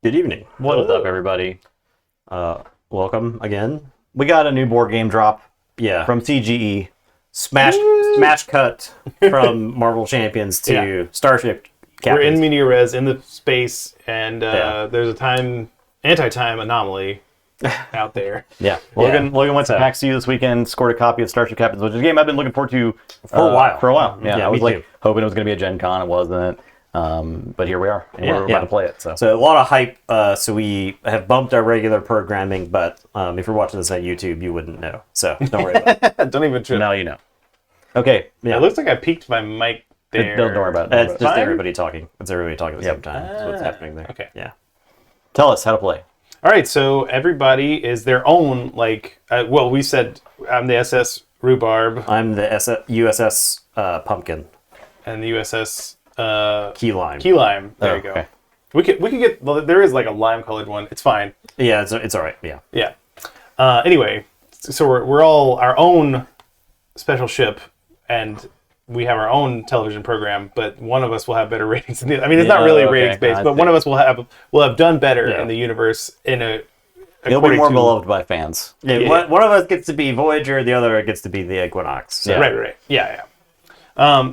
Good evening. What is up, everybody? Welcome again. We got a new board game drop Yeah. from CGE. Smash cut from Marvel Champions to Yeah. Starship Captains. We're in media res in the space, and Yeah. there's a anti-time anomaly out there. Yeah. Yeah. Logan went to PAX U this weekend, scored a copy of Starship Captains, which is a game I've been looking forward to For a while. Yeah, Yeah, I was me like too. hoping it was going to be a Gen Con. It wasn't. But here we are. And we're about to play it. So a lot of hype. So we have bumped our regular programming, but if you're watching this on YouTube, you wouldn't know. So don't worry about it. Don't even trip. now you know. Okay. Yeah. It looks like I peaked my mic there. Don't worry about it. It's just Fine. everybody talking. It's everybody talking at the same time. That's what's happening there. Okay. Yeah. Tell us how to play. All right, so everybody is their own, we said I'm the SS Rhubarb I'm the USS Pumpkin. and the USS Key Lime. Key Lime. There Oh, you go. okay. We could get, well, there is like a lime-colored one. It's fine. Yeah, it's all right. Yeah. Yeah. Anyway, so we're all our own special ship, and we have our own television program. But one of us will have better ratings than the other. I mean, it's not Yeah, really okay. ratings based, I but see. one of us will have done better Yeah. in the universe He'll be according more to- beloved by fans. Yeah, Yeah. one of us gets to be Voyager, the other gets to be the Equinox. So. Yeah. Right. Yeah.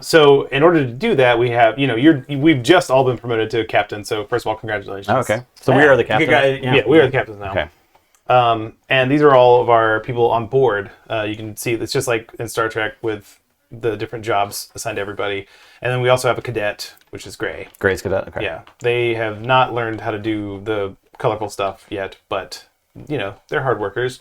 So in order to do that, we have we've just all been promoted to captain. So first of all, congratulations. Oh, okay. So we are the captain. Yeah, we are the captains now. Okay. And these are all of our people on board. You can see it's just like in Star Trek with the different jobs assigned to everybody. And then we also have a cadet, which is Gray. Gray's Cadet. Okay. Yeah, they have not learned how to do the colorful stuff yet, but they're hard workers.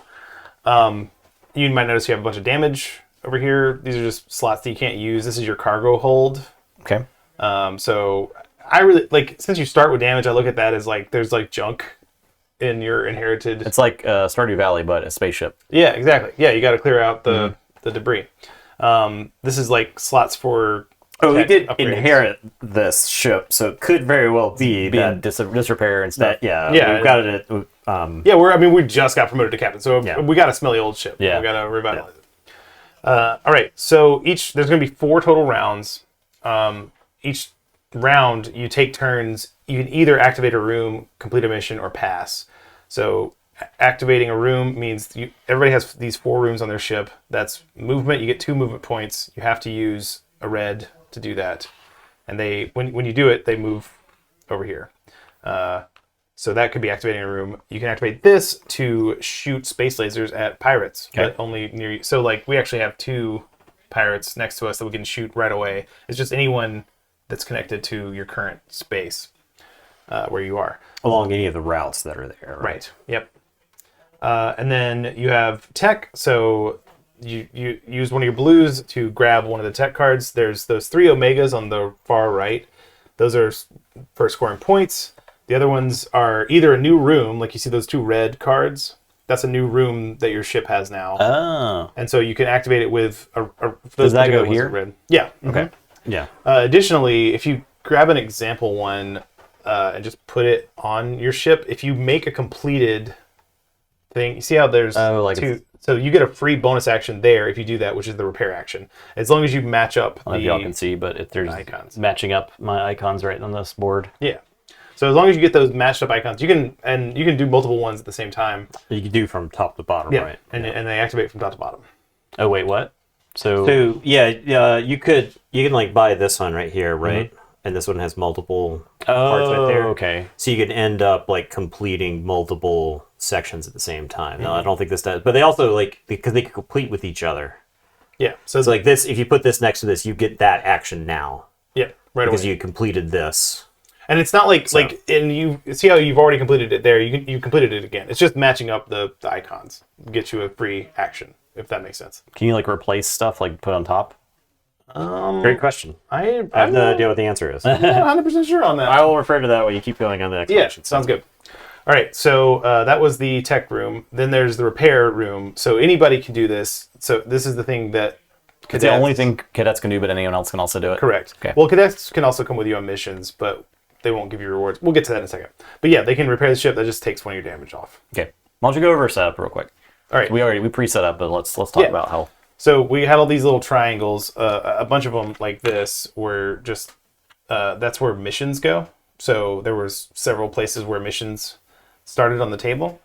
You might notice you have a bunch of damage over here. These are just slots that you can't use. This is your cargo hold. Okay. So I really since you start with damage, I look at that as there's junk in your inherited. It's like Stardew Valley, but a spaceship. Yeah, exactly. Yeah, you got to clear out the debris. This is slots for. Oh, we tech did upgrades. inherit this ship, so it could very well be Being that, disrepair and stuff. yeah, Yeah. we've got it at, Yeah, we just got promoted to captain, so Yeah. we got a smelly old ship. Yeah. We got to revitalize it. All right, so there's going to be 4 total rounds. Each round, you take turns. You can either activate a room, complete a mission, or pass. So activating a room means everybody has these 4 rooms on their ship. That's movement. You get 2 movement points. You have to use a red to do that, and when you do it, they move over here. So that could be activating a room. You can activate this to shoot space lasers at pirates, but only near you. So we actually have 2 pirates next to us that we can shoot right away. It's just anyone that's connected to your current space where you are. along any of the routes that are there. Right. Yep. And then you have tech. So you use one of your blues to grab one of the tech cards. There's those 3 omegas on the far right. Those are for scoring points. The other ones are either a new room, like you see those 2 red cards. That's a new room that your ship has now. Oh. And so you can activate it with Does that go particular ones here? are red. Yeah. Okay. Yeah. Additionally, if you grab an example one and just put it on your ship, if you make a completed thing, you see how there's two. So you get a free bonus action there if you do that, which is the repair action. As long as you match up I don't know if y'all can see, but if there's icons. matching up my icons right on this board. Yeah. So as long as you get those matched up icons, you can do multiple ones at the same time. You can do from top to bottom, Yeah. right? And they activate from top to bottom. Oh wait, what? So you can buy this one right here, right? And this one has multiple parts right there. Okay. So you can end up completing multiple sections at the same time. No, I don't think this does, but they also because they can complete with each other. Yeah. So So this, if you put this next to this, you get that action now yeah, right because away. you completed this. And it's not and you see how you've already completed it there. You completed it again. It's just matching up the icons. Get you a free action, if that makes sense. Can you replace stuff put on top? Great question. I I have no idea what the answer is. I'm not 100% sure on that. I will refer to that when you keep going on the Yeah, explanation. sounds good. All right, so that was the tech room. Then there's the repair room. So anybody can do this. So this is the thing that It's the only thing cadets can do, but anyone else can also do it. Correct. Okay. Well, cadets can also come with you on missions, but they won't give you rewards. We'll get to that in a second. But yeah, they can repair the ship. That just takes one of your damage off. Okay. Why don't you go over setup real quick? All right. We pre-set up, but let's talk Yeah. about how. So we had all these little triangles. A bunch of them like this were just that's where missions go. So there was several places where missions started on the table.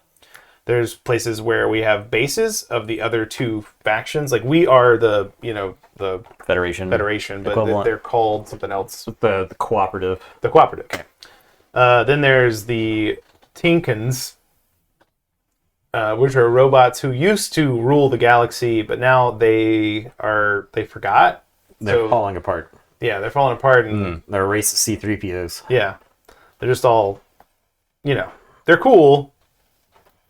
There's places where we have bases of the other two factions. Like we are the Federation, but equivalent. they're called something else. The cooperative. The cooperative. Okay. Then there's the Tinkins, which are robots who used to rule the galaxy, but now they forgot. They're falling apart. Yeah, they're falling apart, and They're a race of C-3POs. yeah, they're just all, they're cool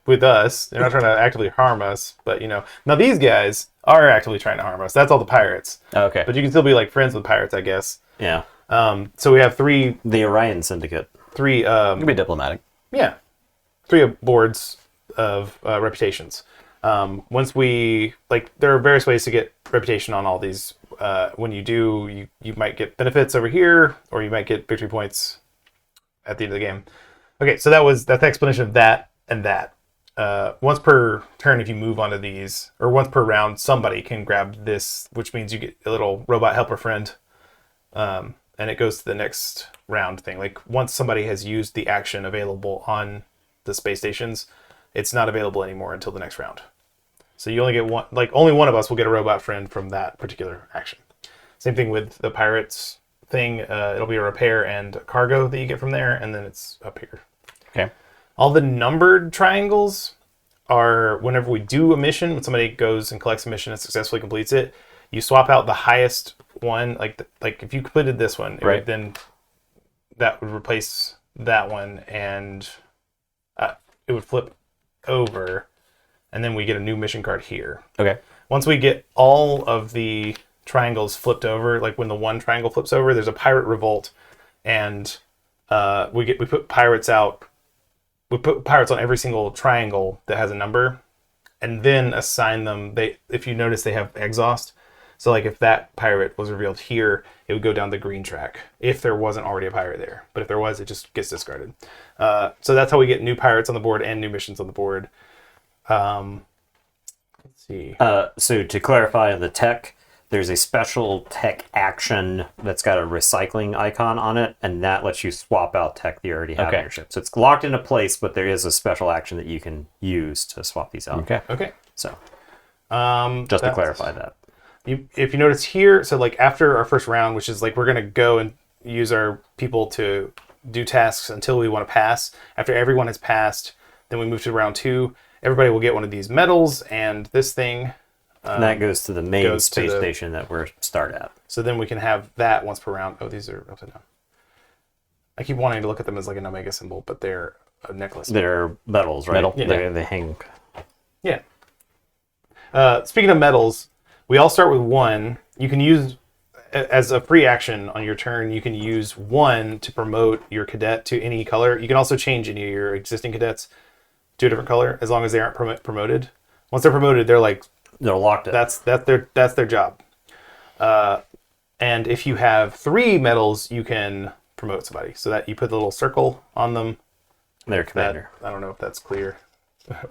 with us. They're not trying to actively harm us, but now these guys are actively trying to harm us. That's all the pirates. Okay. But you can still be like friends with pirates, I guess. Yeah. So we have three. The Orion Syndicate. You can be diplomatic. Yeah, 3 boards of reputations. Once we there are various ways to get reputation on all these. When you do, you might get benefits over here, or you might get victory points at the end of the game. Okay, so that's the explanation of that and that. Once per turn, if you move onto these, or once per round, somebody can grab this, which means you get a little robot helper friend, and it goes to the next round thing. Like once somebody has used the action available on the space stations, it's not available anymore until the next round. So you only get one. Like only one of us will get a robot friend from that particular action. Same thing with the pirates thing. It'll be a repair and cargo that you get from there, and then it's up here. Okay. All the numbered triangles are whenever we do a mission, when somebody goes and collects a mission and successfully completes it, you swap out the highest one. Like if you completed this one, right, then that would replace that one, and it would flip over, and then we get a new mission card here. Okay. Once we get all of the triangles flipped over, like when the one triangle flips over, there's a pirate revolt, and we put pirates out. We put pirates on every single triangle that has a number, and then assign them. If you notice, they have exhaust. So like if that pirate was revealed here, it would go down the green track if there wasn't already a pirate there. But if there was, it just gets discarded. So that's how we get new pirates on the board and new missions on the board. Let's see. So to clarify on the tech, there's a special tech action that's got a recycling icon on it, and that lets you swap out tech that you already have in your ship. So it's locked into place, but there is a special action that you can use to swap these out. Okay. So just to clarify that. If you notice here, so like after our first round, which is like we're going to go and use our people to do tasks until we want to pass. After everyone has passed, then we move to round 2. Everybody will get one of these medals and this thing. And that goes to the main space station that we're start at. So then we can have that once per round. Oh, these are upside down. I keep wanting to look at them as like an omega symbol, but they're a necklace. They're medals, right? Metal. Yeah. They hang. Yeah. Speaking of medals, we all start with 1. You can use, as a free action on your turn, you can use 1 to promote your cadet to any color. You can also change any of your existing cadets to a different color as long as they aren't promoted. Once they're promoted, they're locked in. That's their job. And if you have 3 medals, you can promote somebody. So that you put the little circle on them. Their commander. I don't know if that's clear.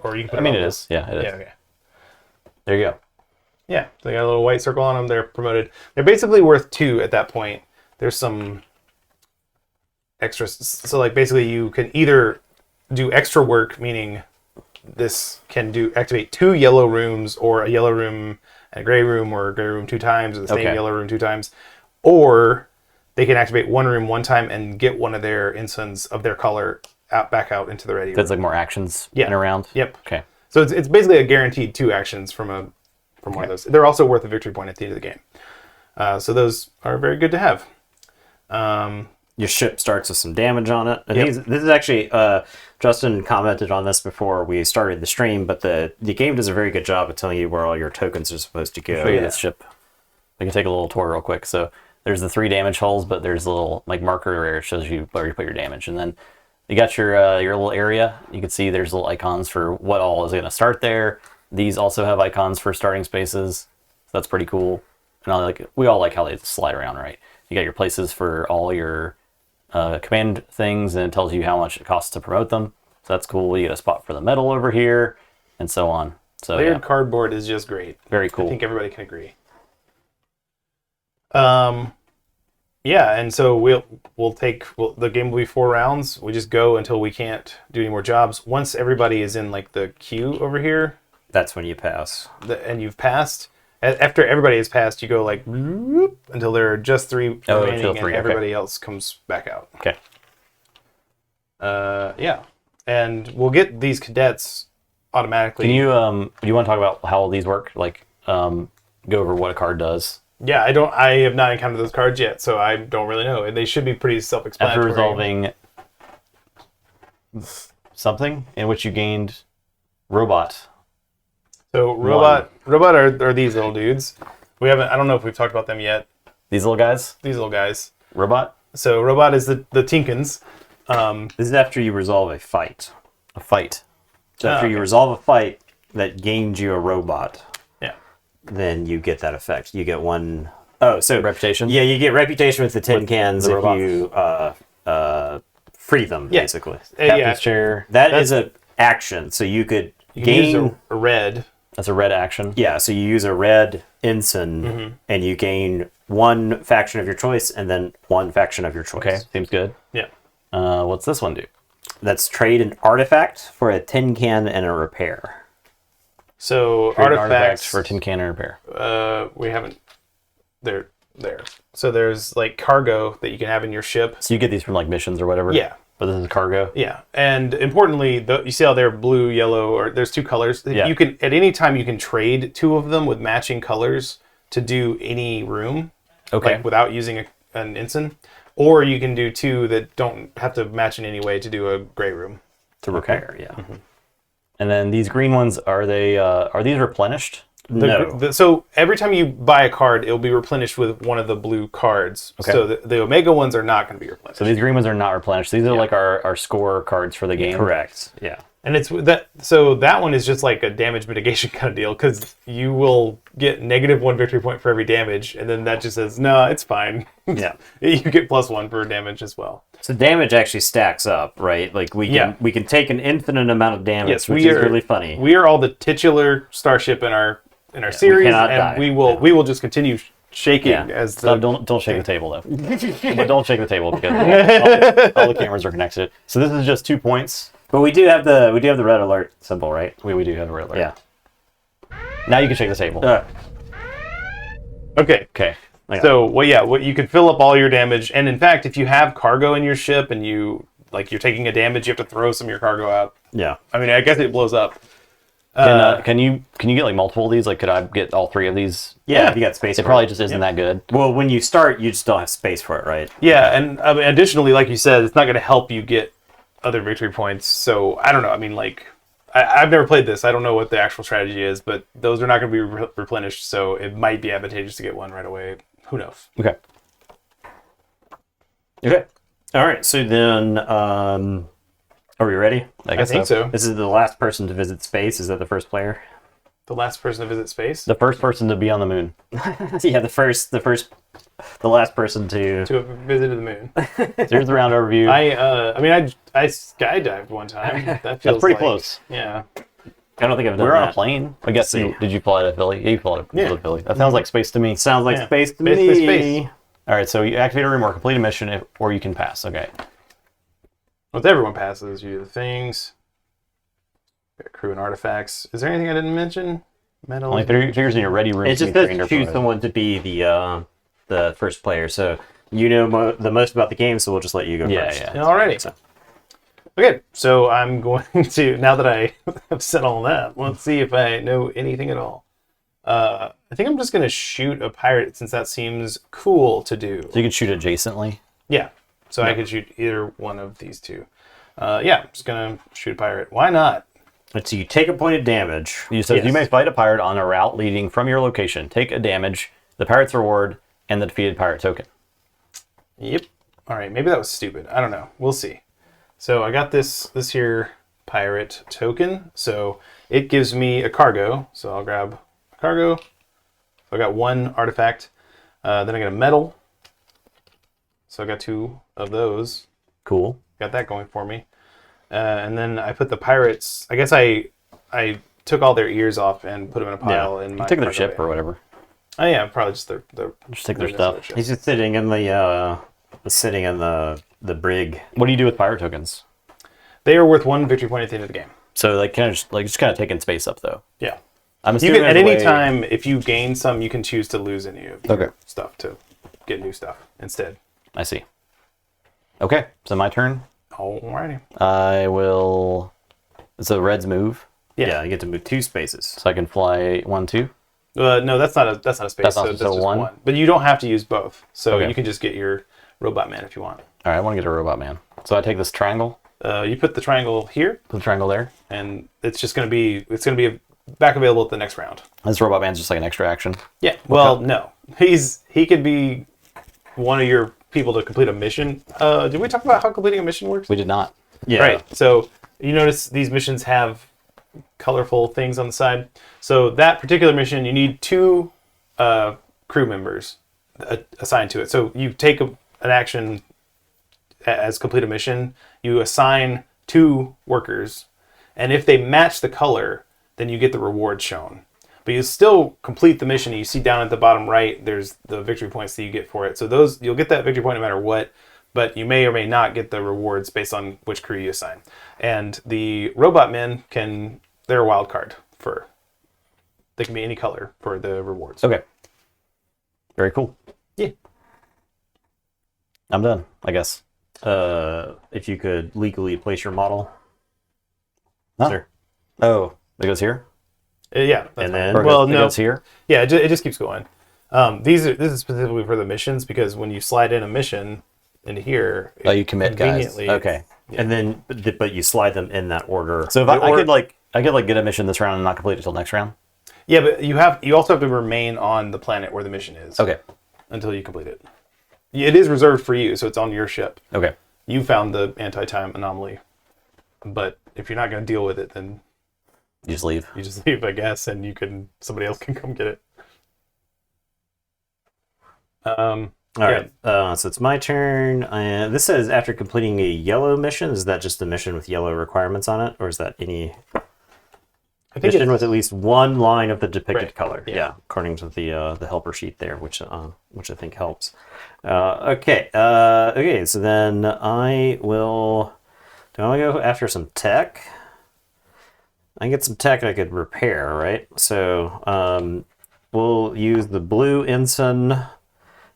Or you can put it is. Yeah, it is. Yeah, okay. There you go. Yeah, so they got a little white circle on them. They're promoted. They're basically worth 2 at that point. There's some extras. So like basically you can either do extra work, meaning this can activate 2 yellow rooms, or a yellow room and a gray room, or a gray room 2 times, or the same yellow room 2 times. Or they can activate 1 room 1 time and get one of their ensigns of their color back out into the ready room. That's like more actions in a round? Yep. Okay. So it's basically a guaranteed 2 actions from one of those. They're also worth a victory point at the end of the game. So those are very good to have. Your ship starts with some damage on it. And this is actually, Justin commented on this before we started the stream, but the game does a very good job of telling you where all your tokens are supposed to go. Show you this ship. We can take a little tour real quick. So there's the 3 damage hulls, but there's a little like marker where it shows you where you put your damage. And then you got your little area. You can see there's little icons for what all is going to start there. These also have icons for starting spaces. So that's pretty cool. And we all like how they slide around, right? You got your places for all your command things, and it tells you how much it costs to promote them. So that's cool. You get a spot for the medal over here, and so on. So layered cardboard is just great. Very cool. I think everybody can agree. Yeah, and so the game will be 4 rounds. We just go until we can't do any more jobs. Once everybody is in like the queue over here, That's when you pass. and you've passed. After everybody has passed, you go like whoop, until there are just 3 Oh, remaining, until 3, and okay. everybody else comes back out. Okay. Yeah, and we'll get these cadets automatically. Can you do you want to talk about how all these work? Like go over what a card does. Yeah, I have not encountered those cards yet, so I don't really know. They should be pretty After self-explanatory. resolving something in which you gained robot. So robot are these little dudes. I don't know if we've talked about them yet. These little guys. These little guys. Robot. So robot is the Tinkins. This is after you resolve a fight. A fight. So after you okay. resolve a fight that gains you a robot, Yeah. then you get that effect. You get one oh so Reputation? Yeah, you get reputation with the tin With cans the if robots. you free them, Yeah. basically. Yeah. Captain's chair. That is a action. So you could You can gain use a red. That's a red action. yeah, so you use a red ensign and you gain one faction of your choice and then one faction of your choice. Okay, seems good. Yeah. What's this one do? That's trade an artifact for a tin can and a repair. So Create an artifacts for tin can and repair. we haven't. They're there. So there's like cargo that you can have in your ship. So you get these from like missions or whatever. Yeah. But this is cargo. Yeah, and importantly, you see how they're blue, yellow, or there's 2 colors. Yeah. You can at any time you can trade 2 of them with matching colors to do any room, Okay. like without using an ensign, or you can do 2 that don't have to match in any way to do a gray room. To repair, yeah. And then these green ones, are these replenished? No. So every time you buy a card, it'll be replenished with one of the blue cards. Okay. So the Omega ones are not going to be replenished. So these green ones are not replenished. These are like our score cards for the game. Correct. Yeah. And it's that. So that one is just like a damage mitigation kind of deal because you will get -1 victory point for every damage, and then that just says no, it's fine. Yeah. You get +1 for damage as well. So damage actually stacks up, right? Like we can take an infinite amount of damage, Yes, which is really funny. We are all the titular starship in our series, cannot and die. we will just continue shaking Yeah. as the. So don't shake the table though. But don't shake the table because all the cameras are connected. So this is just 2 points. But we do have the red alert symbol, right? We do have a red alert. Yeah. Now you can shake the table. Okay. Okay. So what you can fill up all your damage, and in fact, if you have cargo in your ship and you're taking a damage, you have to throw some of your cargo out. Yeah. I mean, I guess it blows up. Can you get like multiple of these? Like, could I get all 3 of these? Yeah, if you got space It for probably it. just isn't that good. Well, when you start, you just don't have space for it, right? Yeah, and I mean, additionally, like you said, it's not going to help you get other victory points. So I don't know. I mean, like I've never played this. I don't know what the actual strategy is, but those are not going to be replenished. So it might be advantageous to get one right away. Who knows? Okay. Okay. All right. So then, are we ready? I think so. This is the last person to visit space. Is that the first player? The last person to visit space. The first person to be on the moon. Yeah, the last person to. To have visited the moon. So here's the round overview. I skydived one time. That feels That's pretty like- close. Yeah. I don't think I've done We're on a that. plane. I guess see. did you fly to Philly? Yeah, you flew Yeah. to Philly. That sounds like space to me. Sounds like Yeah. space to Space, me. space, space. All right, so you activate a room or complete a mission, or you can pass. Okay. Once everyone passes, you do the things. Got crew and artifacts. Is there anything I didn't mention? Metal. Only figures in your ready room. It can just be says trained or choose provided. someone to be the first player. So you know the most about the game, so we'll just let you go Yeah, first. yeah. Alrighty. So- Okay, so I'm going to, now that I have said all that, let's see if I know anything at all. I think I'm just going to shoot a pirate since that seems cool to do. So you can shoot adjacently. Yeah, so I could shoot either one of these two. Yeah, I'm just going to shoot a pirate. Why not? And so you take a point of damage. You says Yes. you may fight a pirate on a route leading from your location. Take a damage, the pirate's reward, and the defeated pirate token. Yep. All right, maybe that was stupid. I don't know. We'll see. So I got this here pirate token. So it gives me a cargo. So I'll grab a cargo. So I got 1 artifact. Then I got a medal. So I got 2 of those. Cool. Got that going for me. And then I put the pirates. I guess I took all their ears off and put them in a pile in my Take their cargo ship bay. or whatever. Oh yeah, probably just the Just take their the stuff. ship. He's just sitting in the brig. What do you do with fire tokens? They are worth 1 victory point at the end of the game. So like kind of just kind of taking space up though. Yeah. I'm You assuming can, at there's a any way- time, if you gain some, you can choose to lose any of your Okay. stuff to get new stuff instead. I see. Okay, so my turn. Alrighty. I will. So red's move, Yeah, you get to move 2 spaces. so I can fly 1, 2. No, that's not a space. That's so not that's just just one? one. But you don't have to use both. So Okay. you can just get your robot man if you want. All right, I want to get a robot man. So I take this triangle, You put the triangle here, put the triangle there. and it's going to be back available at the next round. This robot man's just like an extra action. Yeah. Well, no, he could be one of your people to complete a mission. Did we talk about how completing a mission works? We did not. Yeah. Right. So you notice these missions have colorful things on the side. So that particular mission, you need 2 crew members assigned to it. So you take an action as complete a mission. You assign 2 workers, and if they match the color, then you get the reward shown. But you still complete the mission. You see down at the bottom right, there's the victory points that you get for it. So those you'll get that victory point no matter what. But you may or may not get the rewards based on which crew you assign. And the robot men they're a wild card they can be any color for the rewards. Okay. Very cool. Yeah. I'm done, I guess. If you could legally place your model. Huh? Sure. Oh, it goes here? Yeah. That's And fine. then- Or it well, goes, it no. goes here? Yeah, it just keeps going. This is specifically for the missions because when you slide in a mission into here, Oh, you commit, guys. conveniently- Okay. And then, but you slide them in that order. So if I could get a mission this round and not complete it until next round? Yeah, but you also have to remain on the planet where the mission is. Okay. Until you complete it. It is reserved for you, so it's on your ship. Okay. You found the anti-time anomaly, but if you're not going to deal with it, then You just leave. you just leave, I guess, and somebody else can come get it. All right. So it's my turn. This says after completing a yellow mission. Is that just a mission with yellow requirements on it, or is that any I think mission with at least one line of the depicted Right. color? Yeah. Yeah, according to the helper sheet there, which I think helps. Okay. Okay. So then I will. Do I want to go after some tech? I can get some tech I could repair, right? So we'll use the blue ensign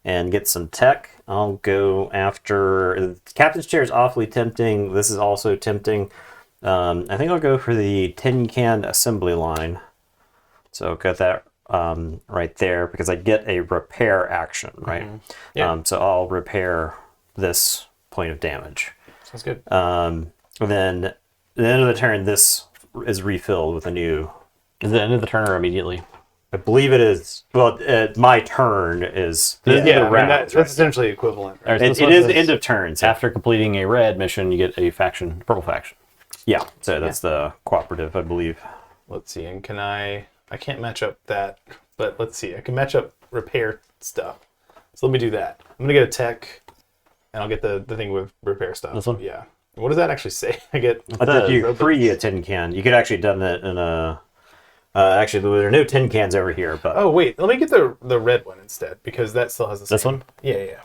and get some tech. I'll go after the captain's chair is awfully tempting. This is also tempting. I think I'll go for the tin can assembly line. So got that right there because I get a repair action, right? Mm-hmm. Yeah. So I'll repair this point of damage. Sounds good. And then at the end of the turn, this is refilled with a new. Is it the end of the turn or immediately? I believe it is. Well, my turn is. Yeah, the I mean, round, that's right? essentially equivalent. All right, so It this one is says, end of turns. after completing a red mission, you get a purple faction. Yeah, so that's the cooperative, I believe. Let's see, and I can't match up that, but let's see. I can match up repair stuff. So let me do that. I'm going to get a tech, and I'll get the thing with repair stuff. This one? Yeah. What does that actually say? I get... I thought if you free a tin can, you could actually done that in a. Actually, there are no tin cans over here, but Oh, wait. Let me get the red one instead, because that still has the same... This one? Yeah.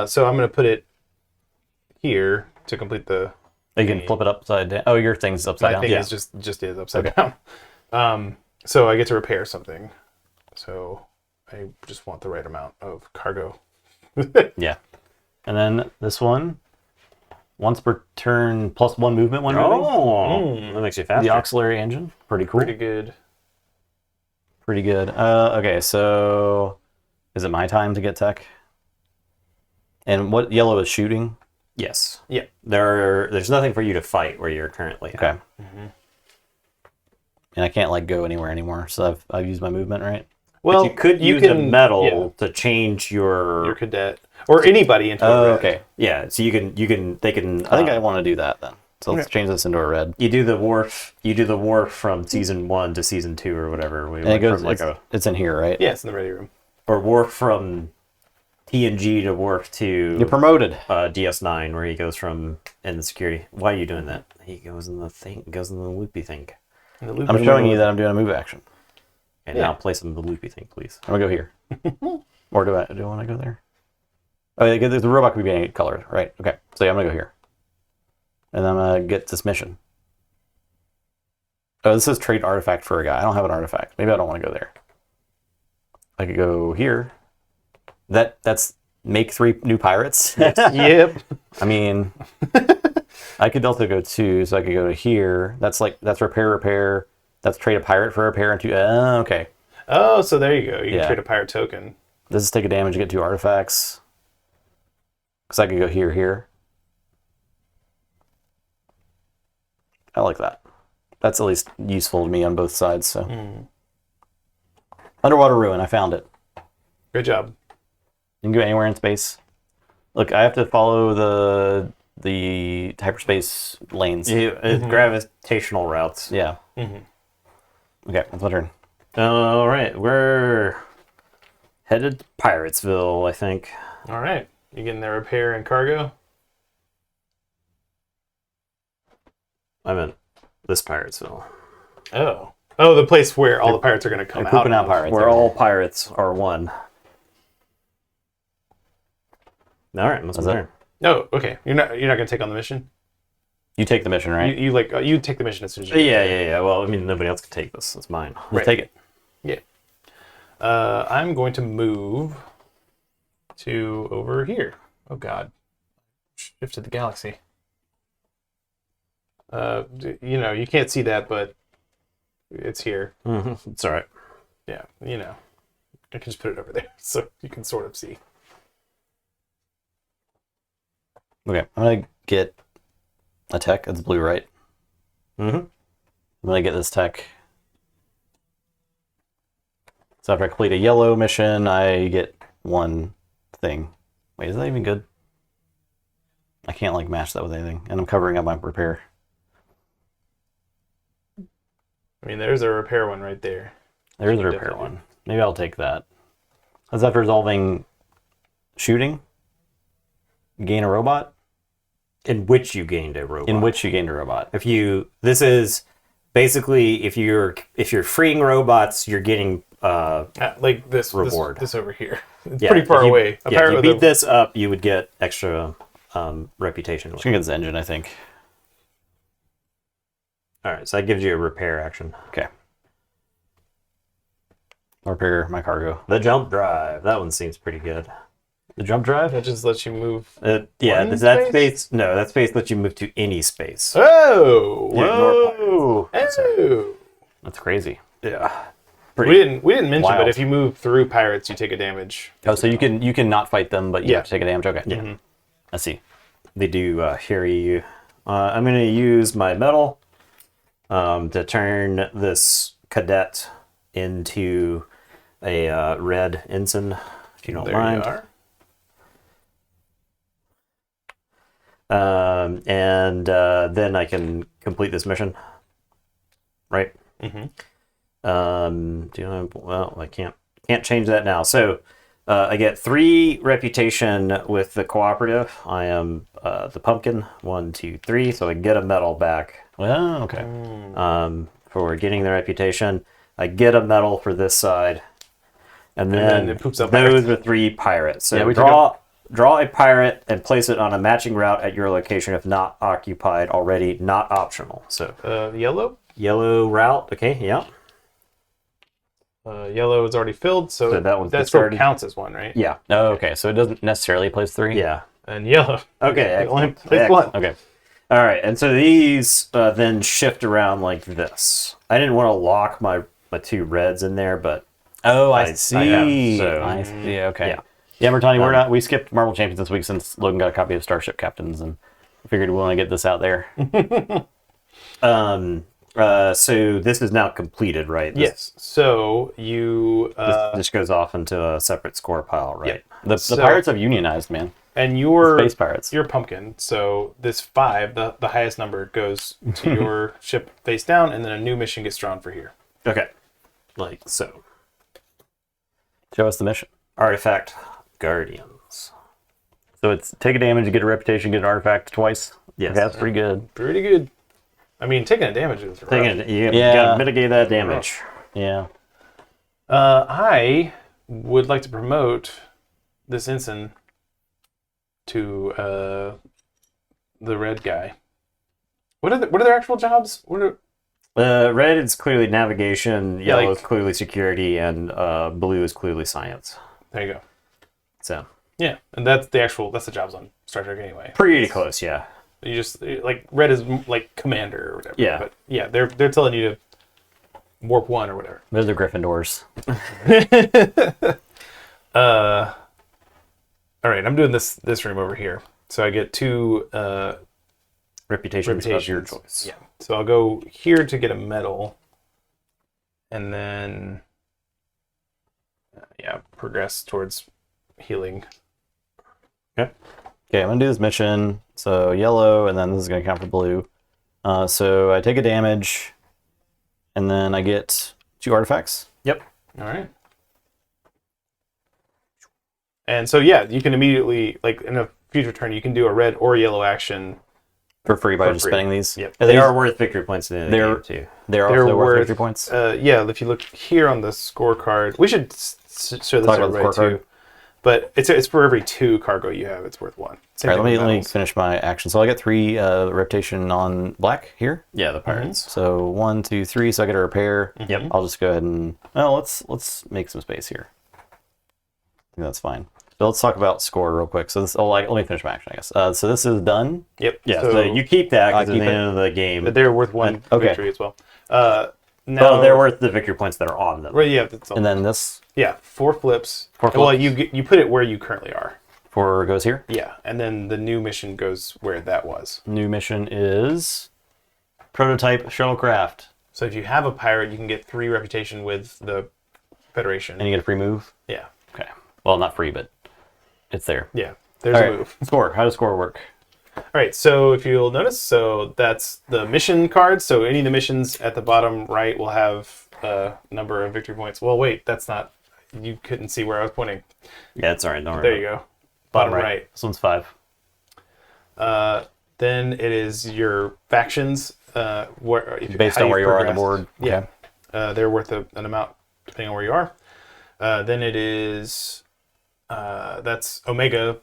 So I'm going to put it here to complete the... You can flip it upside down. Oh, your thing's upside My down. thing is just is upside down. So I get to repair something. So I just want the right amount of cargo. Yeah. And then this one, once per turn, +1 movement when moving. oh, that makes you faster. The auxiliary engine. Pretty cool. Pretty good. Pretty good. Okay, so is it my time to get tech? And what yellow is shooting? Yes. Yeah. There's nothing for you to fight where you're currently. Okay. And I can't like go anywhere anymore, so I've used my movement, right? Well, You could use a medal to change your. cadet or anybody into a Oh, red. okay. Yeah, so they can. I think I want to do that then. So let's change this into a red. You do the wharf from season 1 to season 2 or whatever. We And it went goes. from It's in here, right? Yeah, it's in the ready room. or wharf from TNG to wharf You're to promoted. DS9 where he goes from in the security. Why are you doing that? He goes in the thing. Goes in the loopy thing. And the loop I'm is showing really- you that I'm doing a move action. Okay, now place them in the loopy thing, please. I'm gonna go here. Or do I want to go there? Oh, yeah, the robot could be any color, right? Okay, so yeah, I'm gonna go here, and I'm gonna get this mission. Oh, this says trade artifact for a guy. I don't have an artifact. Maybe I don't want to go there. I could go here. That's make 3 new pirates. Yep. I mean, I could also go 2, so I could go to here. That's repair. That's trade a pirate for a repair and 2. Okay. Oh, so there you go. You Yeah. can trade a pirate token. This is take a damage to get 2 artifacts. Because I could go here. I like that. That's at least useful to me on both sides. So, Underwater Ruin, I found it. Good job. You can go anywhere in space. Look, I have to follow the hyperspace lanes. Gravitational routes. Yeah. Okay, that's my turn. All right, we're headed to Piratesville, I think. All right. You getting their repair and cargo? I'm in this Piratesville. Oh. Oh, the place where all the pirates are going to come out. Pooping out of. pirates. Where all pirates are one. All right, that's my turn. Oh, okay. You're not going to take on the mission? You take the mission, right? You take the mission as soon as you Yeah. Well, I mean, nobody else can take this. It's mine. Let's take it. Yeah. I'm going to move to over here. Oh, God. Shift to the galaxy. You can't see that, but it's here. It's all right. Yeah, I can just put it over there so you can sort of see. Okay, I'm gonna get a tech. It's blue, right? I'm gonna get this tech. So after I complete a yellow mission, I get 1 thing. Wait, is that even good? I can't like match that with anything, and I'm covering up my repair. I mean, there's a repair one right there. There's a repair Definitely. one. Maybe I'll take that. That's after resolving shooting. Gain a robot. In which you gained a robot. In which you gained a robot. This is basically if you're freeing robots, you're getting Like this reward. This over here. It's Yeah, pretty far if you- away. Yeah, if you beat this up, you would get extra reputation. I'm just gonna get this engine, I think. All right, so that gives you a repair action. Okay. I'll repair my cargo. The jump drive. That one seems pretty good. The jump drive? That just lets you move. Yeah, One that space? space. No, that space lets you move to any space. Oh! Whoa! Oh! That's crazy. Yeah. We didn't mention, wild. but if you move through pirates, you take a damage. Oh, so you can not fight them, but you have to take a damage. Okay. Yeah. I see. They do harry you. I'm going to use my metal to turn this cadet into a red ensign, if you don't There mind. you are. And then I can complete this mission. Right? Well, I can't change that now. So I get 3 reputation with the cooperative. I am the pumpkin, 1, 2, 3, so I get a medal back Oh, okay. for getting the reputation. I get a medal for this side, and then it poops up those pirates. are 3 pirates. So Yeah, we draw a pirate and place it on a matching route at your location if not occupied already, not optional. So Yellow? yellow route, okay, yeah. Yellow is already filled, so, So that one's that still discarded. counts as one, right? Yeah. Oh, okay. So it doesn't necessarily place 3? Yeah. And yellow. Okay, Only excellent. place one. Okay. All right, and so these then shift around like this. I didn't want to lock my 2 reds in there, but Oh, I I see. have, so- I see. Okay. yeah. Yeah, Bertani, we skipped Marvel Champions this week since Logan got a copy of Starship Captains, and I figured we want to get this out there. So this is now completed, right? Yes. So you This goes off into a separate score pile, right? The So- pirates have unionized, man. and your Space pirates. You're pumpkin. So this 5, the highest number, goes to your ship face down, and then a new mission gets drawn for here. Okay. Like so. Show us the mission. Artifact Guardians. So it's take a damage, you get a reputation, get an artifact twice. Yes. Okay, that's pretty good. Pretty good. I mean, taking a damage is rough. You Yeah. gotta mitigate that damage. Yeah. I would like to promote this ensign to the red guy. What are their actual jobs? Red is clearly navigation, yellow like- is clearly security, and blue is clearly science. There you go. So Yeah, and that's the jobs on Star Trek anyway. pretty close, yeah. You just like red is like commander or whatever. Yeah. But yeah, they're telling you to warp 1 or whatever. Those are Gryffindors. All right, I'm doing this room over here. So I get 2 Reputations of your reputations. choice. Yeah. So I'll go here to get a medal, and then progress towards healing. Okay, I'm gonna do this mission. So yellow, and then this is gonna count for blue. So I take a damage, and then I get 2 artifacts. Yep. All right. And so yeah, you can immediately, like in a future turn, you can do a red or yellow action. For free by For just free. spending these. Yep. They are worth victory points in the They're- game, too. They're They're also worth worth victory points. Yeah, if you look here on the scorecard, we should show this Talk to about the everybody scorecard. too. But it's for every 2 cargo you have, it's worth 1. Same All right, thing with let me medals. finish my action. So I get 3 reputation on black here. Yeah, the pirates. So 1, 2, 3. So I get a repair. Yep. I'll just go ahead and let's make some space here. I think that's fine. So let's talk about score real quick. So this, let me finish my action, I guess. So this is done. Yep. Yeah, so you keep that I because at keep the it. end of the game. But they're worth 1 Okay. victory as well. Now Well, they're worth the victory points that are on them. Well, yeah, that's all. And then this 4 flips. 4 Well, flips. you put it where you currently are. 4 goes here. Yeah, and then the new mission goes where that was. New mission is prototype shuttlecraft. So if you have a pirate, you can get 3 reputation with the Federation. And you get a free move. Yeah, Okay. Well, not free, but it's there. yeah. There's All a right. move. Score. How does score work? All right, so if you'll notice, so that's the mission card. So any of the missions at the bottom right will have a number of victory points. Well, wait, that's not. You couldn't see where I was pointing. Yeah, it's all right. Don't worry. There you go. Bottom right. This one's 5. Then it is your factions. Where if, Based how on where you've you are on the progressed. board. Yeah. Okay. They're worth an amount depending on where you are. Then it is that's Omega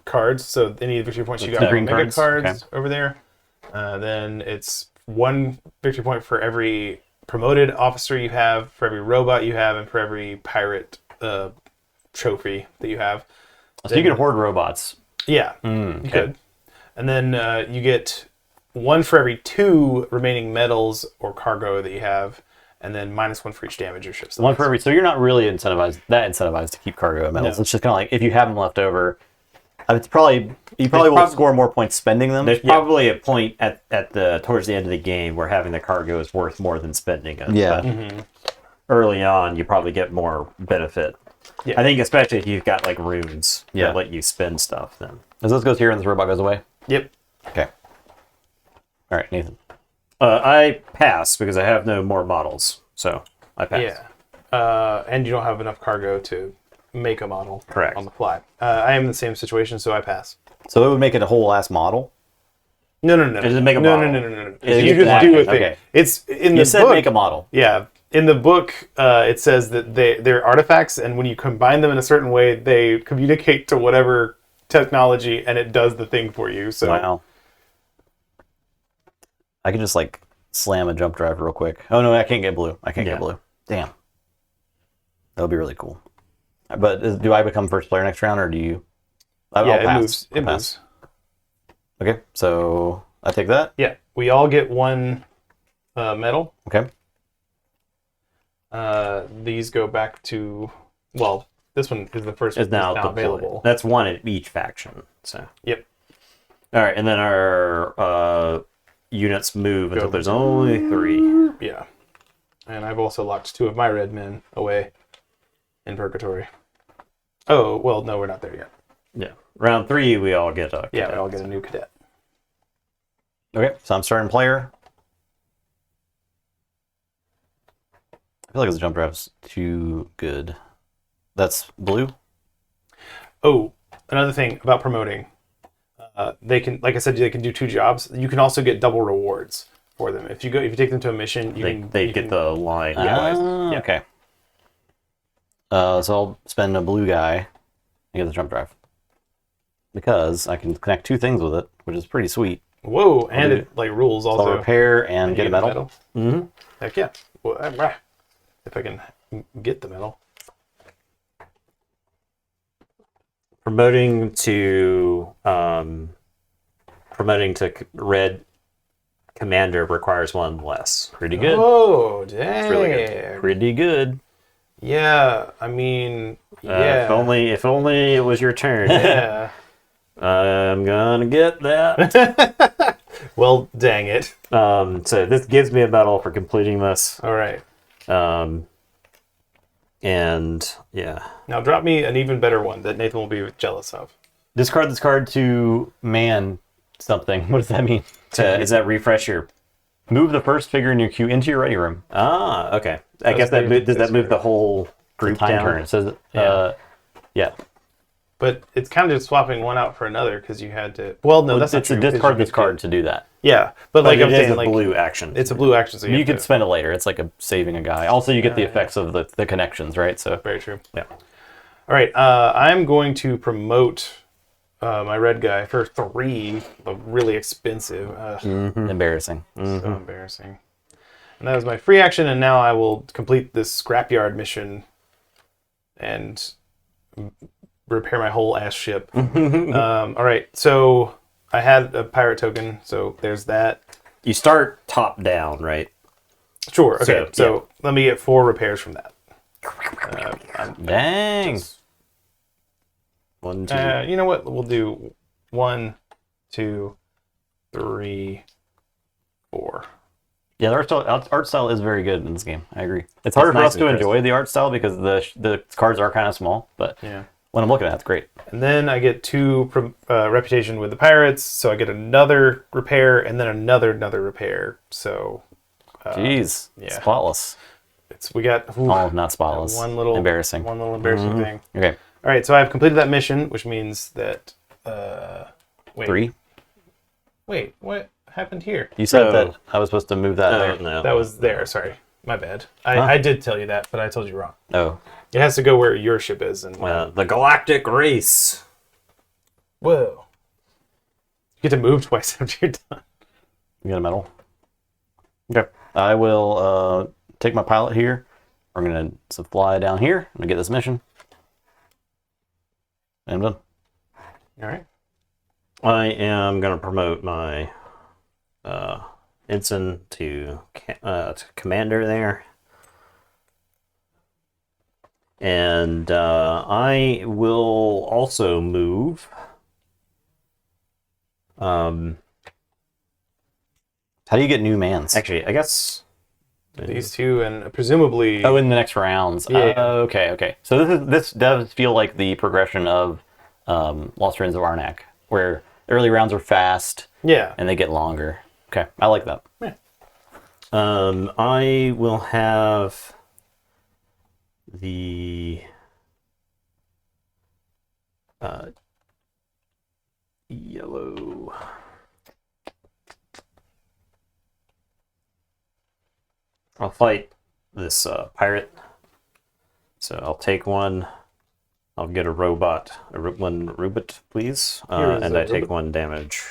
cards. So any victory points you The got green Omega cards? cards over there. Then it's 1 victory point for every promoted officer you have, for every robot you have, and for every pirate trophy that you have. So you can hoard robots. Yeah, you okay. could. And then you get 1 for every 2 remaining medals or cargo that you have, and then -1 for each damage your ship. 1 for every. So you're not really incentivized to keep cargo and medals. No. It's just kind of like if you have them left over, it's probably will score more points spending them. There's probably a point at the towards the end of the game where having the cargo is worth more than spending it. Yeah. But early on, you probably get more benefit. Yeah. I think especially if you've got like runes Yeah. that let you spend stuff. Then As this goes here and this robot goes away. Yep. Okay. All right, Nathan. I pass because I have no more models, so I pass. Yeah. And you don't have enough cargo to make a model Correct. on the fly. I am in the same situation, so I pass. So it would make it a whole ass model. No. Does it make a no, model? No. Is You it just do a thing. okay. It's in You the said book. make a model. Yeah. In the book, it says that they're artifacts, and when you combine them in a certain way, they communicate to whatever technology, and it does the thing for you. So Wow. I can just like slam a jump drive real quick. Oh no, I can't get blue. I can't Yeah. get blue. Damn. That would be really cool. But do I become first player next round, or do you? I'll yeah, pass. it moves. It I'll pass. moves. Okay, so I take that. Yeah, we all get 1 medal. Okay. These go back to, well, this one is the first Is one now, that's now deployed. available. That's 1 at each faction. So Yep. all right, and then our units move until there's only 3. Yeah. And I've also locked 2 of my red men away in purgatory. Oh, well, no, we're not there yet. Yeah, round 3 we all get a Yeah, cadet. we all get a new cadet. Okay, so I'm starting player. I feel like this jump drive's too good. That's blue. Oh, another thing about promoting. They can, like I said, they can do 2 jobs. You can also get double rewards for them. If you take them to a mission, you They can get the line. Yeah. Ah, Yeah. Okay. So I'll spend a blue guy and get the jump drive. Because I can connect 2 things with it, which is pretty sweet. Whoa, and it like rules So also. I'll repair and get a the metal. Mm-hmm. Heck yeah. Well, if I can get the metal. Promoting to red commander requires 1 less. Pretty good. Oh, dang. really good. Pretty good. Yeah, I mean, yeah. If only it was your turn. Yeah. I'm gonna get that. Well, dang it. So this gives me a medal for completing this. All right. And yeah, Now drop me an even better one that Nathan will be jealous of. Discard this card to man something. What does that mean? does that refresh your? Move the first figure in your queue into your ready room. Ah, okay. I guess that does that move the whole group Time down? turn. It says, yeah. But it's kind of just swapping one out for another because you had to. Well, no, that's not It's a true, 'cause discard you this get card to do that. Yeah, but But like it I'm is saying, a like blue action. it's a blue action, so You have could to- spend it later. It's like a saving a guy. Also, you get the effects of the connections, right? So Very true. Yeah. All right, I'm going to promote my red guy for 3, but really expensive. embarrassing. So embarrassing. And that was my free action, and now I will complete this scrapyard mission and repair my whole ass ship. All right, so I had a pirate token, so there's that. You start top down, right? Sure. Okay. So, So let me get 4 repairs from that. Dang. 1, 2. You know what? We'll do 1, 2, 3, 4. Yeah, the art style is very good in this game. I agree. It's harder for nice us to and enjoy the art style because the cards are kind of small, but Yeah. when I'm looking at it, it's great. And then I get 2 reputation with the pirates, so I get another repair and then another repair. So Jeez. yeah. Spotless. we got Oh, not spotless. one little embarrassing. one little embarrassing thing. Okay. All right, so I've completed that mission, which means that wait, 3. Wait, what happened here? You said So- that I was supposed to move that there. No. That was there. Sorry, my bad. I did tell you that, but I told you wrong. Oh. It has to go where your ship is, and The galactic race. whoa, you get to move twice after you're done. You got a medal? Okay. I will take my pilot here. We're going to fly down here. I'm going to get this mission. And I'm done. All right. I am going to promote my ensign to commander there. And I will also move. How do you get new mans? Actually, I guess These 2, and presumably. Oh, in the next rounds. Yeah. Okay. So this does feel like the progression of Lost Friends of Arnak, where early rounds are fast yeah. and they get longer. Okay, I like that. Yeah. I will have the yellow. I'll fight this pirate. So I'll take 1. I'll get a robot, one robot, please, Here is and a I take robot. 1 damage,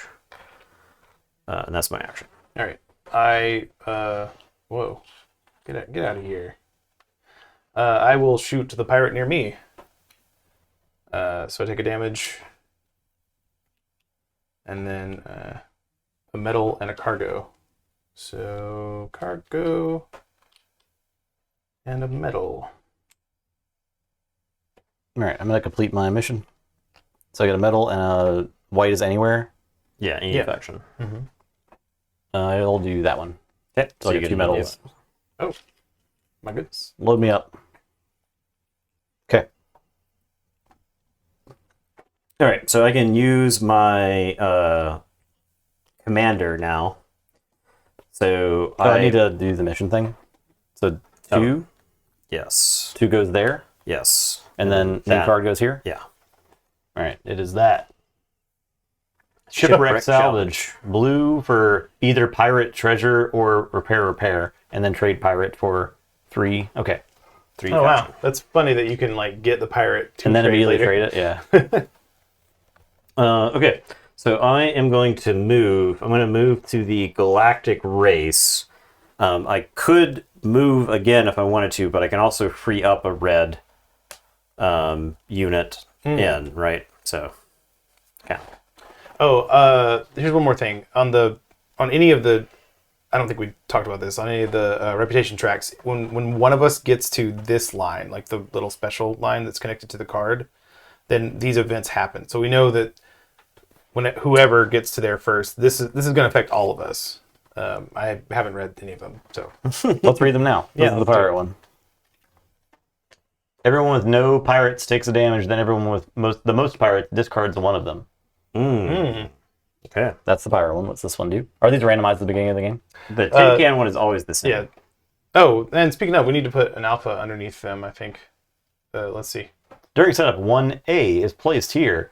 and that's my action. All right. I whoa, get out of here. I will shoot the pirate near me. So I take a damage, and then a metal and a cargo. So cargo and a metal. All right, I'm going to complete my mission. So I got a medal and a white is anywhere. Yeah, any Yeah. faction. I'll do that one. Okay, So I get 2 medals. Oh, my goodness. Load me up. Okay. All right, so I can use my commander now. So I need to do the mission thing. So 2. Yes. 2 goes there. Yes. And then new that. card goes here. Yeah. All right, it is that. Shipwreck salvage. Blue for either pirate treasure or repair, and then trade pirate for 3. Okay. 3 Oh faction. wow, that's funny that you can like get the pirate to And then trade immediately later. trade it. Yeah. Okay, so I am going to move. I'm going to move to the galactic race. I could move again if I wanted to, but I can also free up a red unit in, right? So, yeah. Oh, here's one more thing on any of the. I don't think we talked about this on any of the reputation tracks. When one of us gets to this line, like the little special line that's connected to the card, then these events happen. So we know that whoever gets to there first, this is going to affect all of us. I haven't read any of them, so Let's read them now. This Yeah, is the let's do pirate it. one. Everyone with no pirates takes a damage, then everyone with the most pirates discards one of them. Okay. That's the pirate one. What's this one do? Are these randomized at the beginning of the game? The tin can one is always the same. yeah. Oh, and speaking of, we need to put an alpha underneath them. I think. Let's see. During setup, 1A is placed here.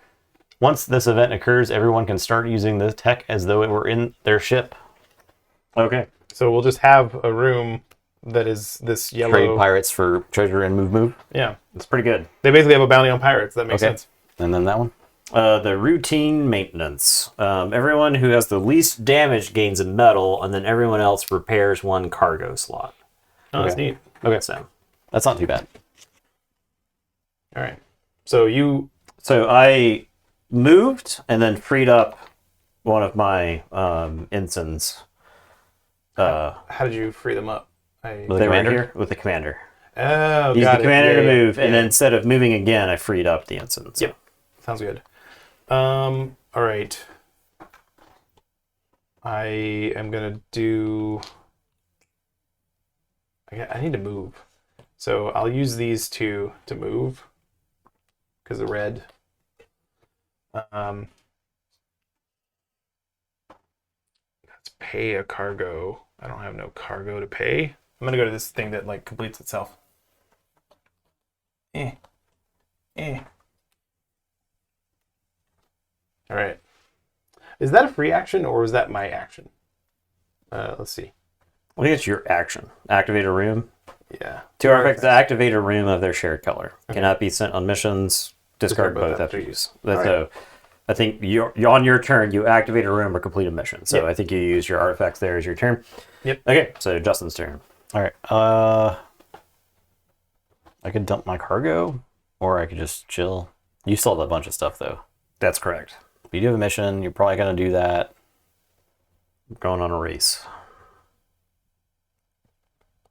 Once this event occurs, everyone can start using the tech as though it were in their ship. Okay. So we'll just have a room that is this yellow. Trade pirates for treasure and move. Yeah, That's pretty good. they basically have a bounty on pirates. That makes Okay. sense. And then that one. The routine maintenance. Everyone who has the least damage gains a medal, and then everyone else repairs one cargo slot. Oh, that's Okay. neat. Okay. So, That's not too bad. All right. So you. so I moved and then freed up one of my ensigns. How did you free them up? The They were commander? here with the commander. Oh, Used got the it. commander Yeah, to yeah, move, and yeah. then instead of moving again, I freed up the ensign. So. Yep. Sounds good. All right. I am gonna do. I need to move, so I'll use these two to move because of red. Let's pay a cargo. I don't have no cargo to pay. I'm gonna go to this thing that like completes itself. All right. Is that a free action or is that my action? Let's see. I think it's your action. Activate a room. Yeah. Two artifacts to activate a room of their shared color. Cannot be sent on missions. Discard both after use. So I think you're on your turn, you activate a room or complete a mission. So Yep. I think you use your artifacts there as your turn. Yep. Okay, so Justin's turn. All right. I could dump my cargo, or I could just chill. You still have a bunch of stuff, though. That's correct. If you do have a mission, you're probably going to do that. I'm going on a race.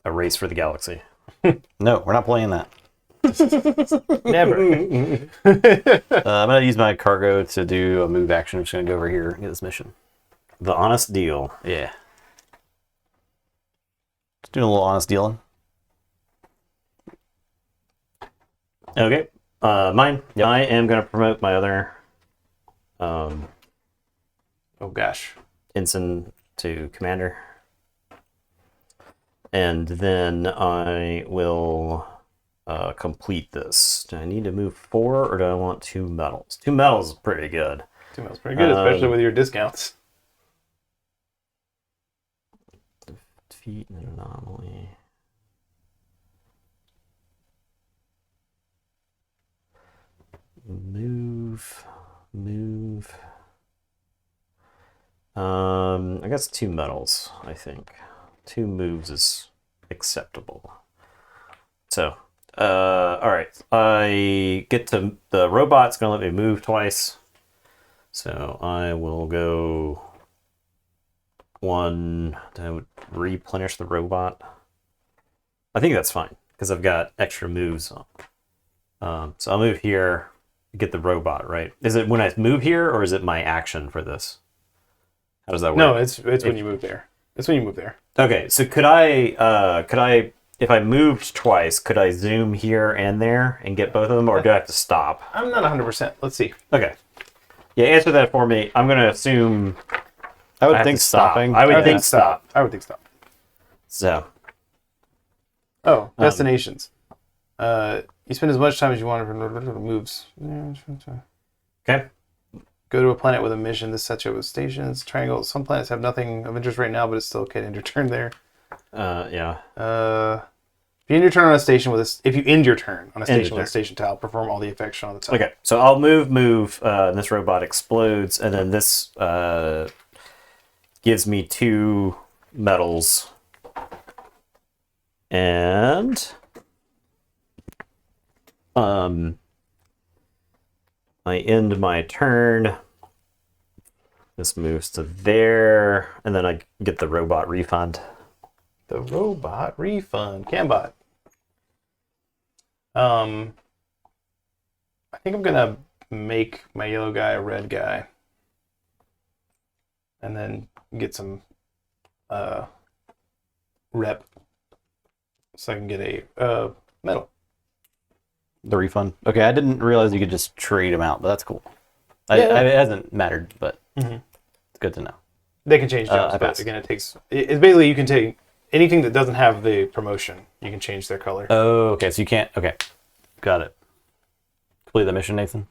A race for the galaxy. No, we're not playing that. Never. I'm going to use my cargo to do a move action. I'm just going to go over here and get this mission. The honest deal. Yeah. Just doing a little honest dealing. Okay. Mine. Yep. I am going to promote my other Oh gosh. ensign to commander. And then I will complete this. Do I need to move 4 or do I want 2 medals? 2 medals is pretty good. That's pretty good, especially with your discounts. Defeat an anomaly. Move. I guess 2 medals, I think. 2 moves is acceptable. So, alright. I get to the robot's gonna let me move twice. So I will go 1 to replenish the robot. I think that's fine because I've got extra moves. So I'll move here, get the robot, right? Is it when I move here or is it my action for this? How does that work? No, it's when you move there. It's when you move there. Okay, so could I if I moved twice, could I zoom here and there and get both of them, or do I have to stop? I'm not 100%. Let's see. Okay. Yeah, answer that for me. I'm gonna assume I would have think to stop. stopping. I would I think think stop. I would think stop. so. Oh, destinations. You spend as much time as you want for moves. Okay. Go to a planet with a mission. This sets you up with stations, triangles. Some planets have nothing of interest right now, but it's still okay to end your turn there. Yeah. If you end your turn on a station with a, if you end your turn on a End station your with a station tile, perform all the effects shown on the tile. Okay, so I'll move, and this robot explodes, and then this gives me 2 medals. And I end my turn. This moves to there, and then I get the robot refund. The robot refund. Cambot. I think I'm gonna make my yellow guy a red guy. And then get some rep. So I can get a medal. The refund. Okay, I didn't realize you could just trade them out, but that's cool. Yeah. It hasn't mattered, but Mhm. it's good to know. They can change jobs, I but pass. again, it's basically you can take anything that doesn't have the promotion, you can change their color. Oh, okay, so you can't. Okay, got it. Complete the mission, Nathan.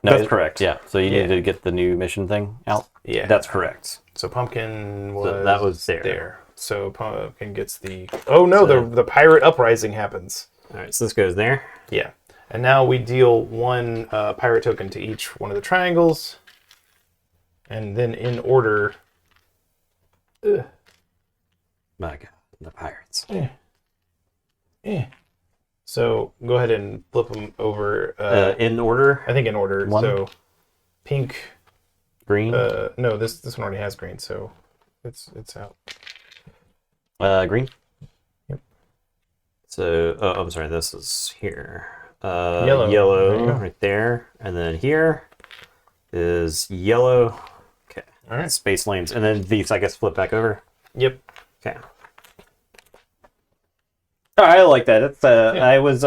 No, That's correct. Yeah, so you Yeah. need to get the new mission thing out. Yeah. That's correct. So Pumpkin was So that was there. So Pumpkin gets the oh no, the pirate uprising happens. All right, so this goes there. Yeah. And now we deal 1 pirate token to each one of the triangles. And then in order. My God, the pirates. So go ahead and flip them over. In order, I think in order. One. So pink. Green, No, this one already has green, so it's out. green. so I'm sorry, this is here. Yellow. There you Yellow go. right there, and then here is yellow. Okay, All right. space lanes, and then these I guess flip back over. Yep. Okay. Oh, I like that. It's I was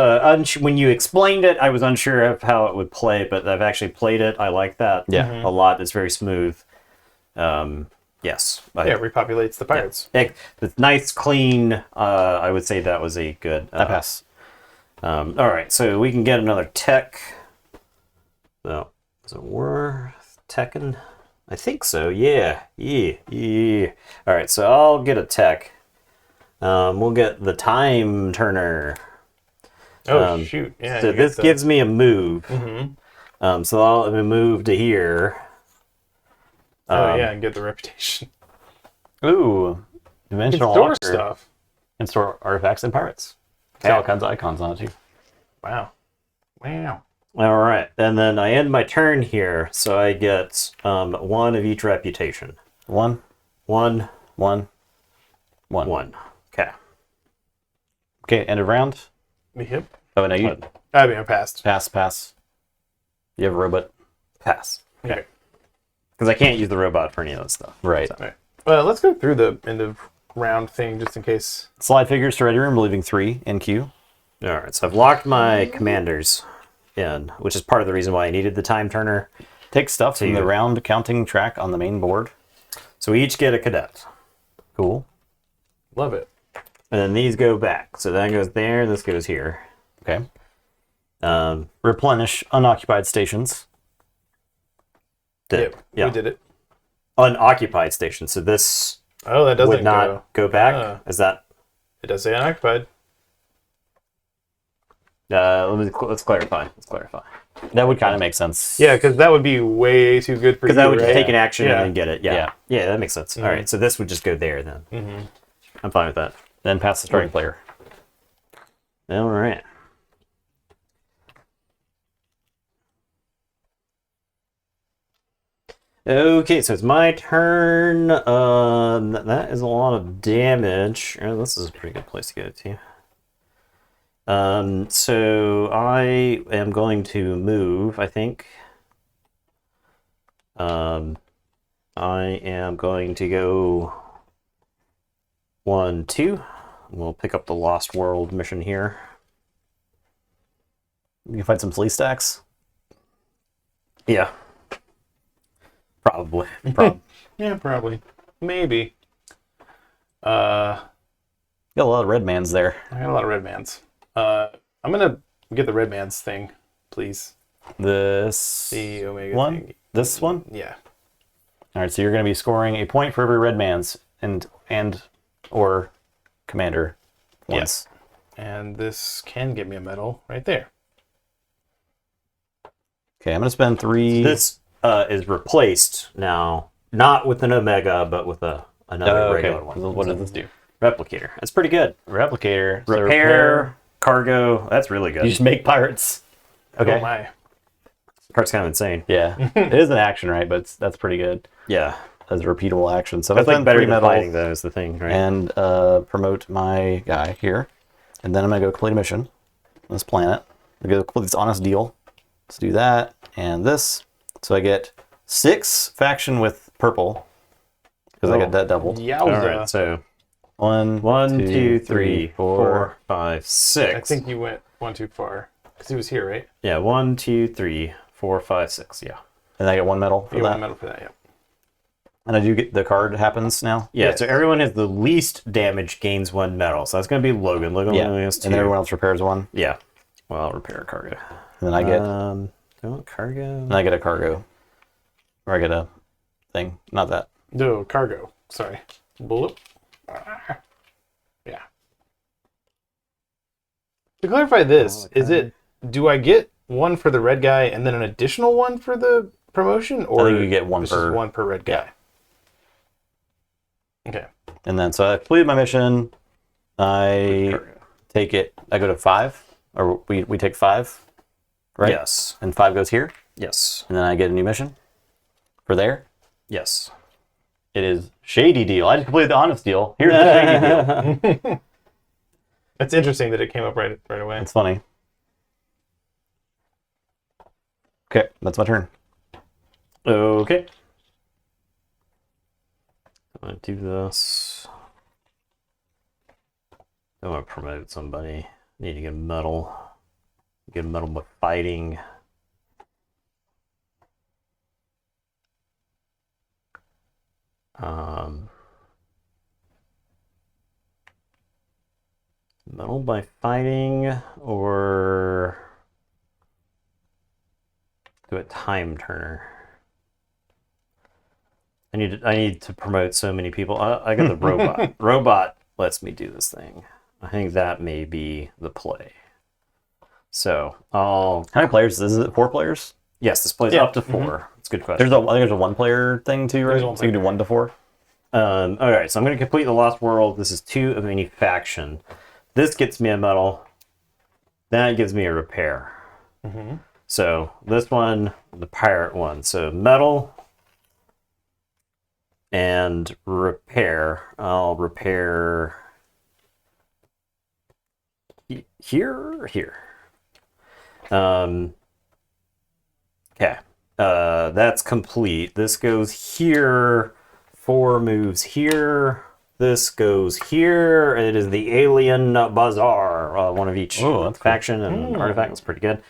when you explained it, I was unsure of how it would play, but I've actually played it. I like that Yeah. a lot. It's very smooth. Yes. Yeah, repopulates the pirates. It's nice, clean. I would say that was a good. I pass. All right, so we can get another tech. So, is it worth teching? I think so. Yeah. All right, so I'll get a tech. We'll get the time turner. Oh shoot! Yeah. So you this get the- gives me a move. Mhm. So I'll move to here. Oh yeah, and get the reputation. Ooh, dimensional Store locker. stuff. And store artifacts and pirates. See all kinds of icons on it too. Wow. All right, and then I end my turn here, so I get 1 of each reputation. One. 1, 1. 1. Okay. Okay, end of round. Yep. Oh no, you I mean, I passed. pass. You have a robot. Pass. Okay. Because I can't use the robot for any of that stuff. Right. All right. Let's go through the end of round thing just in case. Slide figures to ready room, leaving 3 in queue. All right, so I've locked my commanders in, which is part of the reason why I needed the time turner. Take stuff from you- the round counting track on the main board. So we each get a cadet. Cool. Love it. And then these go back. So that goes there, and this goes here. Okay. Um, Replenish unoccupied stations. Yep. Yeah. We did it. Unoccupied station. So this Oh, that doesn't would not go back. Ah. Is that... It does say unoccupied. let's clarify. That would kind of make sense. Yeah, because that would be way too good for you. Because that would just right? take an action Yeah. and then get it. Yeah. Yeah. Yeah, that makes sense. All right, so this would just go there then. I'm fine with that. Then pass the starting player. All right. Okay, so it's my turn. That is a lot of damage. Oh, this is a pretty good place to go to. So I am going to move, I think. I am going to go 1, 2. We'll pick up the Lost World mission here. You can find some flea stacks. Yeah. Probably. Yeah, probably. Maybe. Got a lot of red mans there. I got a lot of red mans. I'm gonna get the red mans thing, please. This The Omega one? thing. This one? Yeah. All right, so you're going to be scoring a point for every red man's and or commander once. And this can get me a medal right there. Okay, I'm gonna spend 3. This is replaced now, not with an Omega, but with another regular one. What does this do? Replicator. That's pretty good. Replicator. So Repair, cargo. That's really You good. just make pirates. Okay. Oh my. Part's kind of insane. Yeah, it is an action, right? But that's pretty good Yeah. as a repeatable action. So That's I like spend better 3 than medals fighting, though, is the thing, right? and promote my guy here, and then I'm gonna go complete a mission on this planet. I'm gonna go complete this honest deal. Let's do that and this. So I get 6 faction with purple because I get that doubled. Yowza. All right, so 1, 1, 2, 3, 3, 4, 5, 6. I think you went one too far. Because he was here, right? Yeah, 1, 2, 3, 4, 5, 6. Yeah. and I get 1 medal for You got that. one medal for that, yeah. And I do get the card happens now. Yeah, Yes. so everyone has the least damage gains 1 medal. So that's going to be Logan. Logan only has 2. And then everyone else repairs 1. Yeah. Well, I'll repair a cargo. And then I get Do I want cargo? and I get a cargo, or I get a thing. Not that. No, cargo. Sorry. Bullet. Yeah. To clarify this, is it, do I get 1 for the red guy and then an additional 1 for the promotion? Or I think you get 1 it's just per. 1 per red guy? Okay. And then so I completed my mission. I Cargo. take it. I go to 5, or we take 5, right? Yes. And 5 goes here, Yes. and then I get a new mission for there. Yes. It is shady deal. I just completed the honest deal. Here's the shady deal. It's interesting that it came up right away. It's funny. Okay, that's my turn. Okay. I'm going to do this. I want to promote somebody. Need to get a medal. Get a medal by fighting. Medal by fighting or do a time turner. I need to promote so many people. I got the robot. Robot lets me do this thing. I think that may be the play. So I'll How many players is it? 4 players? yes, this plays Yeah. up to 4. It's a good question. I think there's a 1-player thing too, right? There's So a you can do 1 to 4. All right, so I'm going to complete the Lost World. This is 2 of any faction. This gets me a medal. That gives me a repair. So this one, the pirate one. So medal and repair. I'll repair here. Okay. That's complete. This goes here. 4 moves here. This goes here. It is the Alien Bazaar. One of each Oh, that's cool. faction and artifact. It's pretty good.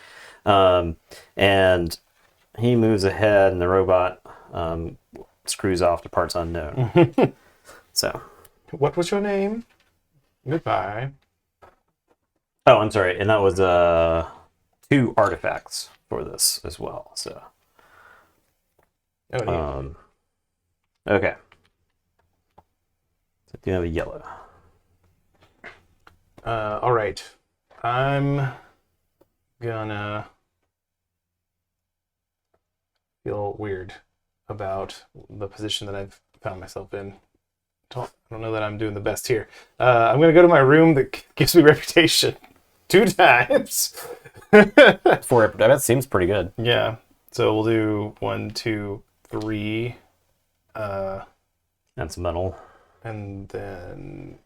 And he moves ahead, and the robot screws off to parts unknown. So, What was your name? Goodbye. oh, I'm sorry, and that was 2 artifacts for this as well. So, Oh, neat. okay. So, do you have a yellow? All right. I'm gonna feel weird about the position that I've found myself in. I don't know that I'm doing the best here. I'm gonna go to my room that gives me reputation 2 times. 4. That seems pretty good. Yeah. So we'll do 1, 2, 3, That's metal. and then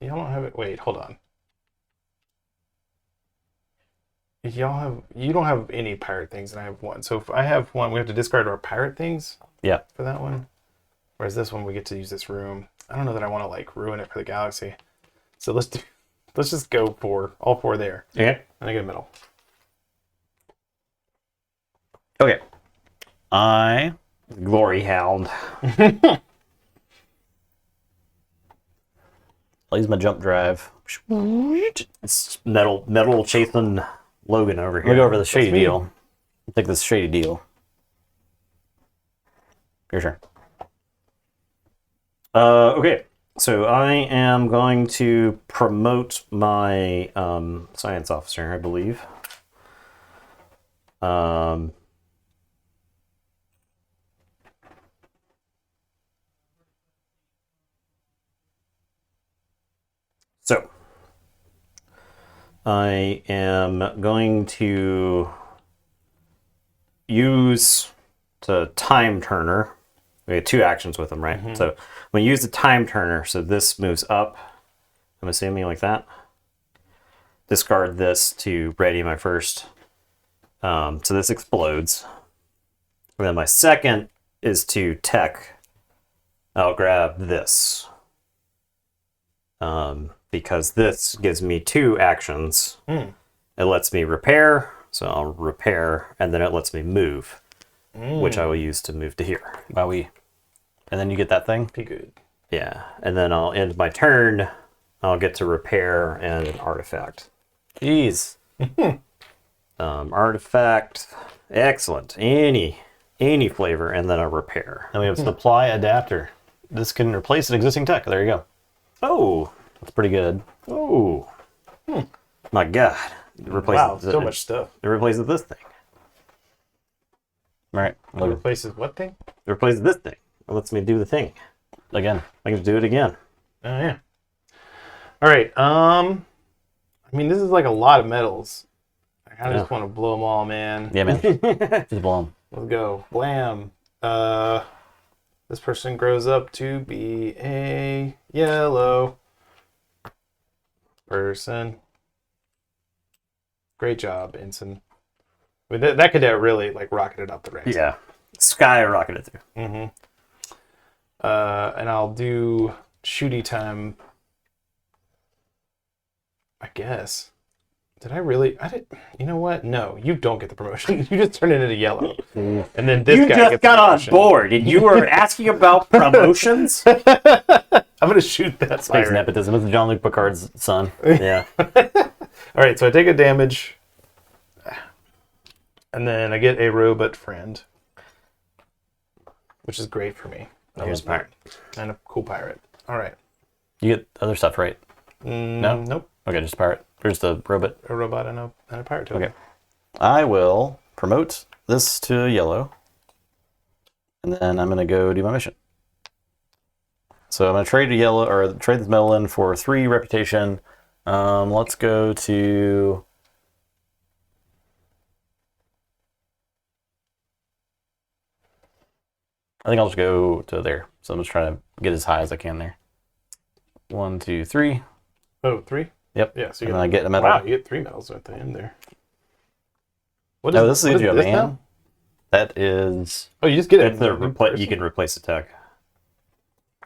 y'all don't have it. Wait, hold on. You don't have any pirate things, and I have 1. So if I have 1, we have to discard our pirate things Yeah. for that one. Whereas this one, we get to use this room. I don't know that I want to like ruin it for the galaxy. So let's just go for all 4 there, Okay. and I get a middle. Okay. I Glory Hound. I'll use my jump drive. It's metal chasing Logan over Let me here. go over the shady me. deal. I'll take this shady deal. Your turn. Okay. So I am going to promote my science officer, I believe. So I am going to use the time turner. We have 2 actions with them, right? So when you use the time turner, so this moves up, I'm assuming like that. Discard this to ready my first. So this explodes. And then my second is to tech. I'll grab this. Because this gives me 2 actions. It lets me repair, so I'll repair, and then it lets me move, which I will use to move to here. Wowie. And then you get that thing? Be good. Yeah, and then I'll end my turn. I'll get to repair and an artifact. Jeez. Artifact, excellent. Any flavor, and then a repair. And we have supply adapter. This can replace an existing tech. There you go. Oh, That's pretty good. oh, my God! It replaces Wow, so much stuff. It replaces this thing. All right. It Look replaces what thing? It replaces this thing. It lets me do the thing. again. I can do it again. Oh yeah. All right. I mean, this is like a lot of medals. I just want to blow them all, man. Yeah, man. Just blow 'em. Let's go. Blam. This person grows up to be a yellow person. Great job, Ensign. I mean, that cadet really like rocketed up the ranks. Yeah, skyrocketed through. And I'll do shooty time. I guess. Did I really? I did. You know what? No, you don't get the promotion. You just turn it into yellow, and then this You guy just gets got the on promotion. board, and you were asking about promotions. I'm gonna shoot that Space pirate. nepotism. It's Jean-Luc Picard's son. Yeah. All right, so I take a damage, and then I get a robot friend, which is great for me. Here's a pirate. And a cool pirate. All right. You get other stuff, right? No? Nope. Okay, just pirate. Here's the robot. A robot and a pirate token. Okay. I will promote this to yellow. And then I'm going to go do my mission. So I'm going to trade a yellow, or trade this medal in for 3 reputation. Let's go to... I think I'll just go to there. So I'm just trying to get as high as I can there. 1, 2, 3. Oh, 3? Yep. Yeah, so And you then I get a medal. Wow, you get 3 medals at the end there. What Oh, this is a what good job, this man. now? that is... Oh, you just get it. It's you can replace the tech.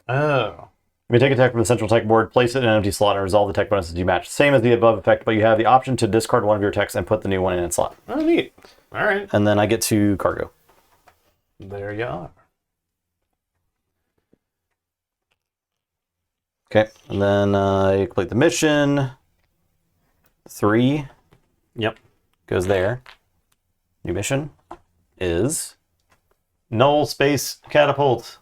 Oh. You may take a tech from the central tech board, place it in an empty slot, and resolve the tech bonuses you match. Same as the above effect, but you have the option to discard one of your techs and put the new one in its slot. Oh, neat. All right. And then I get to cargo. There you are. Okay, and then I complete the mission. 3 Yep. goes there. New mission is null space catapult.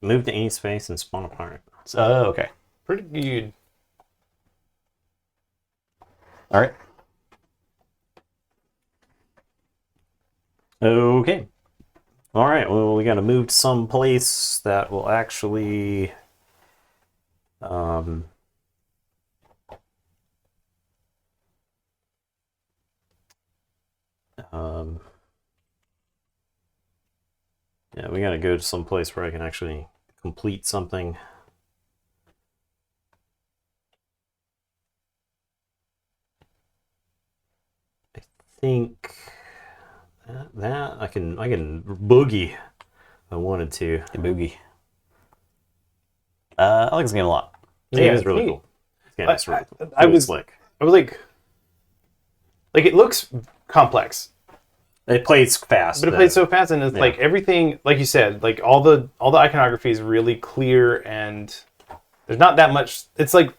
Move to any space and spawn a pirate. Oh, okay. Pretty good. All right. Okay. All right. Well, we got to move to some place that will actually. Yeah, we got to go to some place where I can actually complete something. I think that I can boogie if I wanted to. The boogie. I like this game a lot. Yeah, it's it's really neat. cool. Yeah, it's really cool. I Really was slick. I was like it looks complex, It plays fast, but it plays so fast, and it's Yeah. like everything, like you said, like all the iconography is really clear, and there's not that much. It's like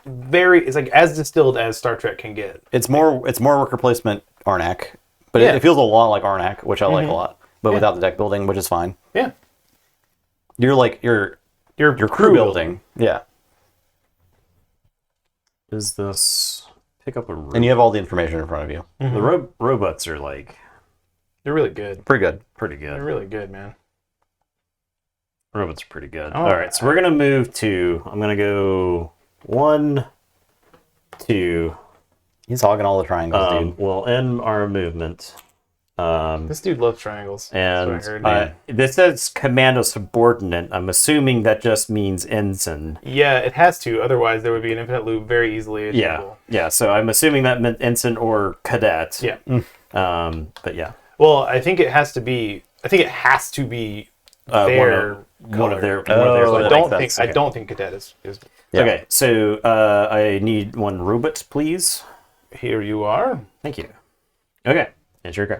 it's like as distilled as Star Trek can get. It's more worker placement Arnak, but Yeah. it feels a lot like Arnak, which I like a lot, but without the deck building, which is fine. Yeah. You're your crew building. Yeah. Is this pick up a robot? And you have all the information in front of you. The robots are like They're really good. Pretty good. pretty good. They're really good, man. Robots are pretty good. Oh, All right, so we're gonna move to. I'm gonna go 1, 2. He's hogging all the triangles, dude. We'll end our movement. This dude loves triangles. And That's what I heard. this says commando subordinate. I'm assuming that just means ensign. Yeah, it has to. Otherwise, there would be an infinite loop very easily Yeah, achievable. yeah. So I'm assuming that meant ensign or cadet. Yeah. But yeah, Well, I think it has to be. I think it has to be their one of their. So that I don't makes think. sense. I Okay. don't think cadet is. Yeah. Okay, so I need 1 robot, please. Here you are. Thank you. Okay, it's your go.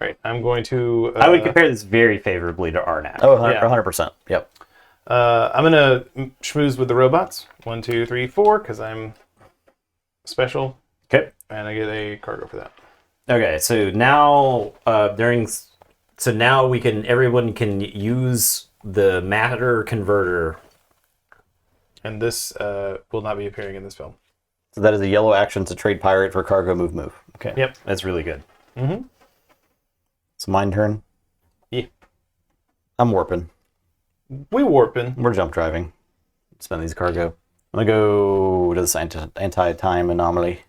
All right, I'm going to. I would compare this very favorably to Arnak. Oh, yeah. 100%. Yep. I'm gonna schmooze with the robots. 1, 2, 3, 4, because I'm special, Okay. and I get a cargo for that. Okay, so now so now everyone can use the matter converter. And this will not be appearing in this film. So that is a yellow action to trade pirate for cargo move. Okay. Yep. That's really good. It's mine turn. Yeah. I'm warping. We warping. We're jump driving. Spend these cargo. I'm gonna go to this anti-time anomaly,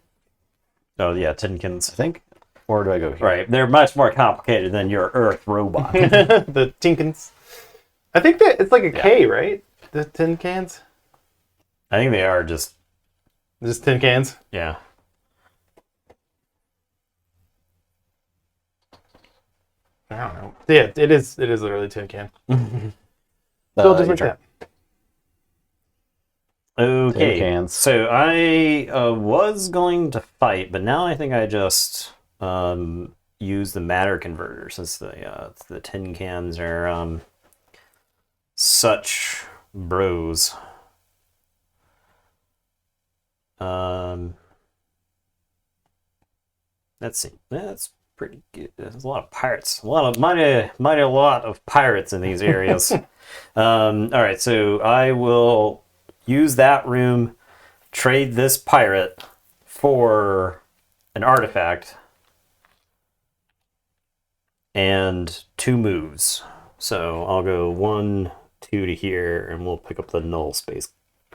Oh yeah, Tinkins. I think. Or do I go here? Right, they're much more complicated than your Earth robot. The Tinkins. I think that it's like a K, right? The tin cans. I think they are just Just tin cans. yeah. I don't know. Yeah, it is. It is literally tin can. Uh, Still just your like turn. that. Okay, Tin cans. so I was going to fight, but now I think I just use the matter converter since the tin cans are such bros. Let's see. That's pretty good. There's a lot of pirates. A lot of mighty lot of pirates in these areas. All right, so I will use that room, trade this pirate for an artifact, and 2 moves. So I'll go 1, 2 to here, and we'll pick up the null space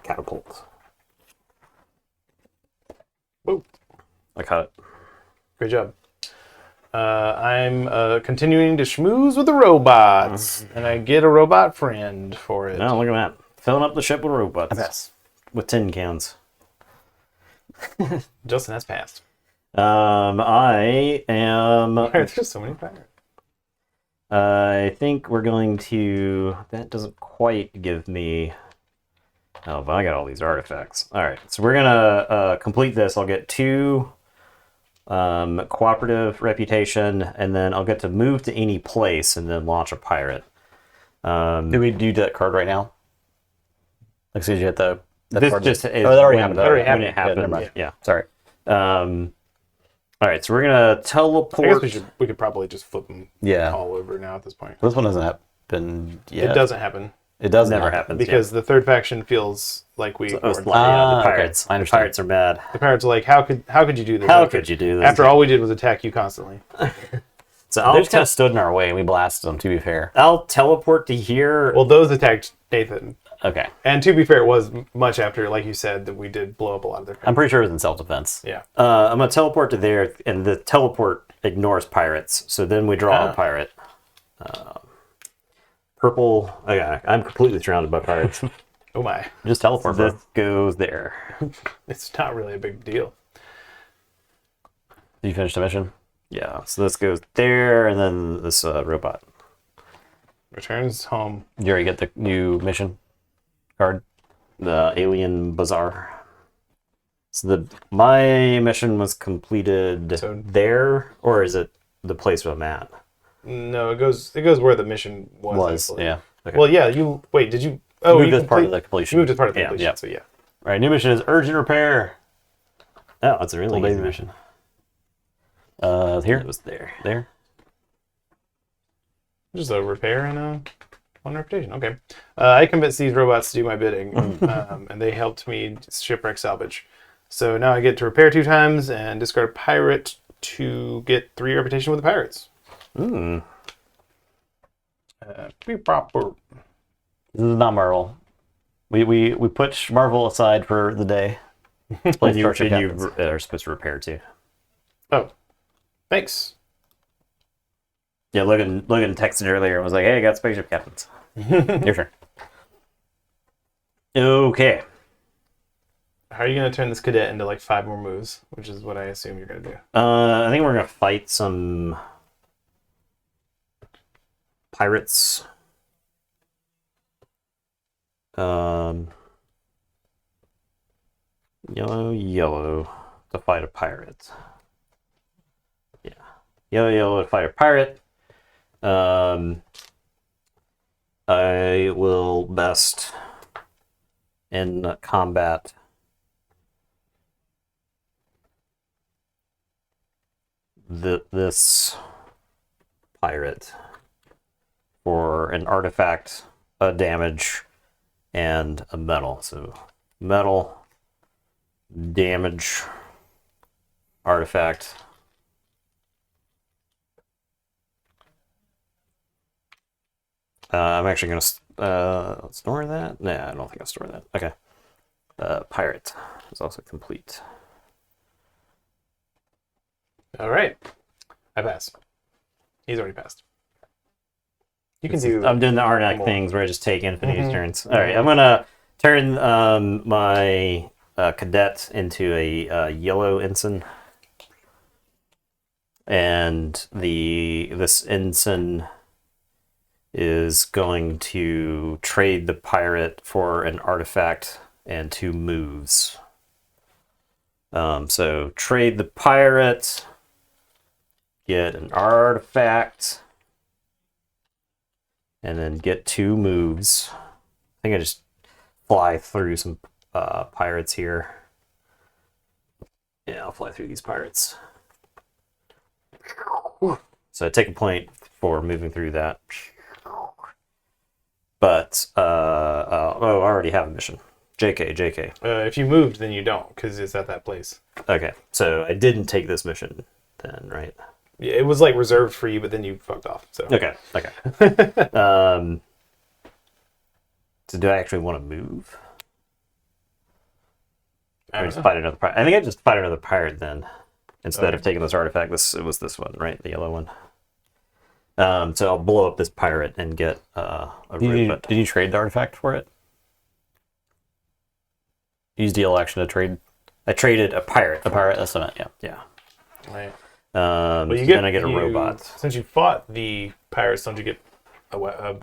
catapult. Whoa. I caught it. Great job. I'm continuing to schmooze with the robots, and I get a robot friend for it. Oh, look at that. Filling up the ship with robots. Yes. With tin cans. Justin has passed. I am. There's just so many pirates. I think we're going to. That doesn't quite give me. Oh, but I got all these artifacts. All right, so we're gonna complete this. I'll get 2 cooperative reputation, and then I'll get to move to any place and then launch a pirate. Do we do that card right now? Like, so you hit that This card. just Oh, that already happened. that already when happened. it happened. Yeah, never mind. Yeah. Sorry. All right, so we're gonna I teleport. guess we could probably just flip them Yeah. all over now at this point. This one hasn't happened yet. It doesn't happen It does Never happen. happens because the third faction feels like we. Yeah, ignored them. the okay. pirates. I understand. Pirates are mad. The pirates are like, how could you do this? How could you do this? After all we did was attack you constantly. So They just kind of stood in our way and we blasted them, to be fair. I'll teleport to here. Well, those attacked Nathan, Okay. and to be fair, it was much after, like you said, that we did blow up a lot of their. I'm pretty sure it was in self-defense. Yeah. I'm gonna teleport to there, and the teleport ignores pirates. So then we draw a pirate. Purple. Okay, I'm completely surrounded by pirates. Oh my! Just teleport, bro. This goes there. It's not really a big deal. Did you finish the mission? Yeah. So this goes there, and then this robot. Returns home. Did you already get the new mission card? The alien bazaar. So my mission was completed So- there, or is it the place where I'm at? No, it goes where the mission was. actually. Yeah. Okay. Well, yeah. You wait. Did you? Oh, Moved you as part of the You completion. moved as part of the Yeah, completion. yeah. So yeah. All right, new mission is urgent repair. Oh, it's a really Little easy baby mission. Here, It was there. there. Just a repair and a 1 reputation. Okay. I convinced these robots to do my bidding, and they helped me shipwreck salvage. So now I get to repair 2 times and discard a pirate to get 3 reputation with the pirates. Hmm. This is not Marvel. We put Marvel aside for the day. Play Starship Captains. You are supposed to repair too. Oh, thanks. Yeah, Logan texted earlier and was like, "Hey, I got Spaceship Captains." Your turn. Okay. How are you going to turn this cadet into like 5 more moves, which is what I assume you're going to do? I think we're gonna fight some pirates. Yellow to fight a pirate. Yeah, yellow to fight a pirate. I will best in combat this pirate for an artifact, a damage, and a metal. So metal, damage, artifact. I'm actually going to store that. Nah, I don't think I'll store that. Okay. Pirate is also complete. All right. I pass. He's already passed. You can do... I'm doing the Arnak things where I just take infinity's turns. All right, I'm going to turn my cadet into a yellow ensign. And this ensign is going to trade the pirate for an artifact and 2 moves. So trade the pirate, get an artifact, and then get 2 moves. I think I just fly through some pirates here. Yeah, I'll fly through these pirates. So I take a point for moving through that. But, I already have a mission. JK. if you moved, then you don't, because it's at that place. Okay, so I didn't take this mission then, right? Yeah, it was like reserved for you, but then you fucked off. So Okay. So do I actually want to move? Or just fight another pirate? I think I just fight another pirate then. Instead of taking this artifact, it was this one, right? The yellow one. So I'll blow up this pirate and get a robot. Did you trade the artifact for it? Use deal action to trade. I traded a pirate. A pirate, that's what I meant, yeah. right. But then I get a robot. Since you fought the pirates, don't you get a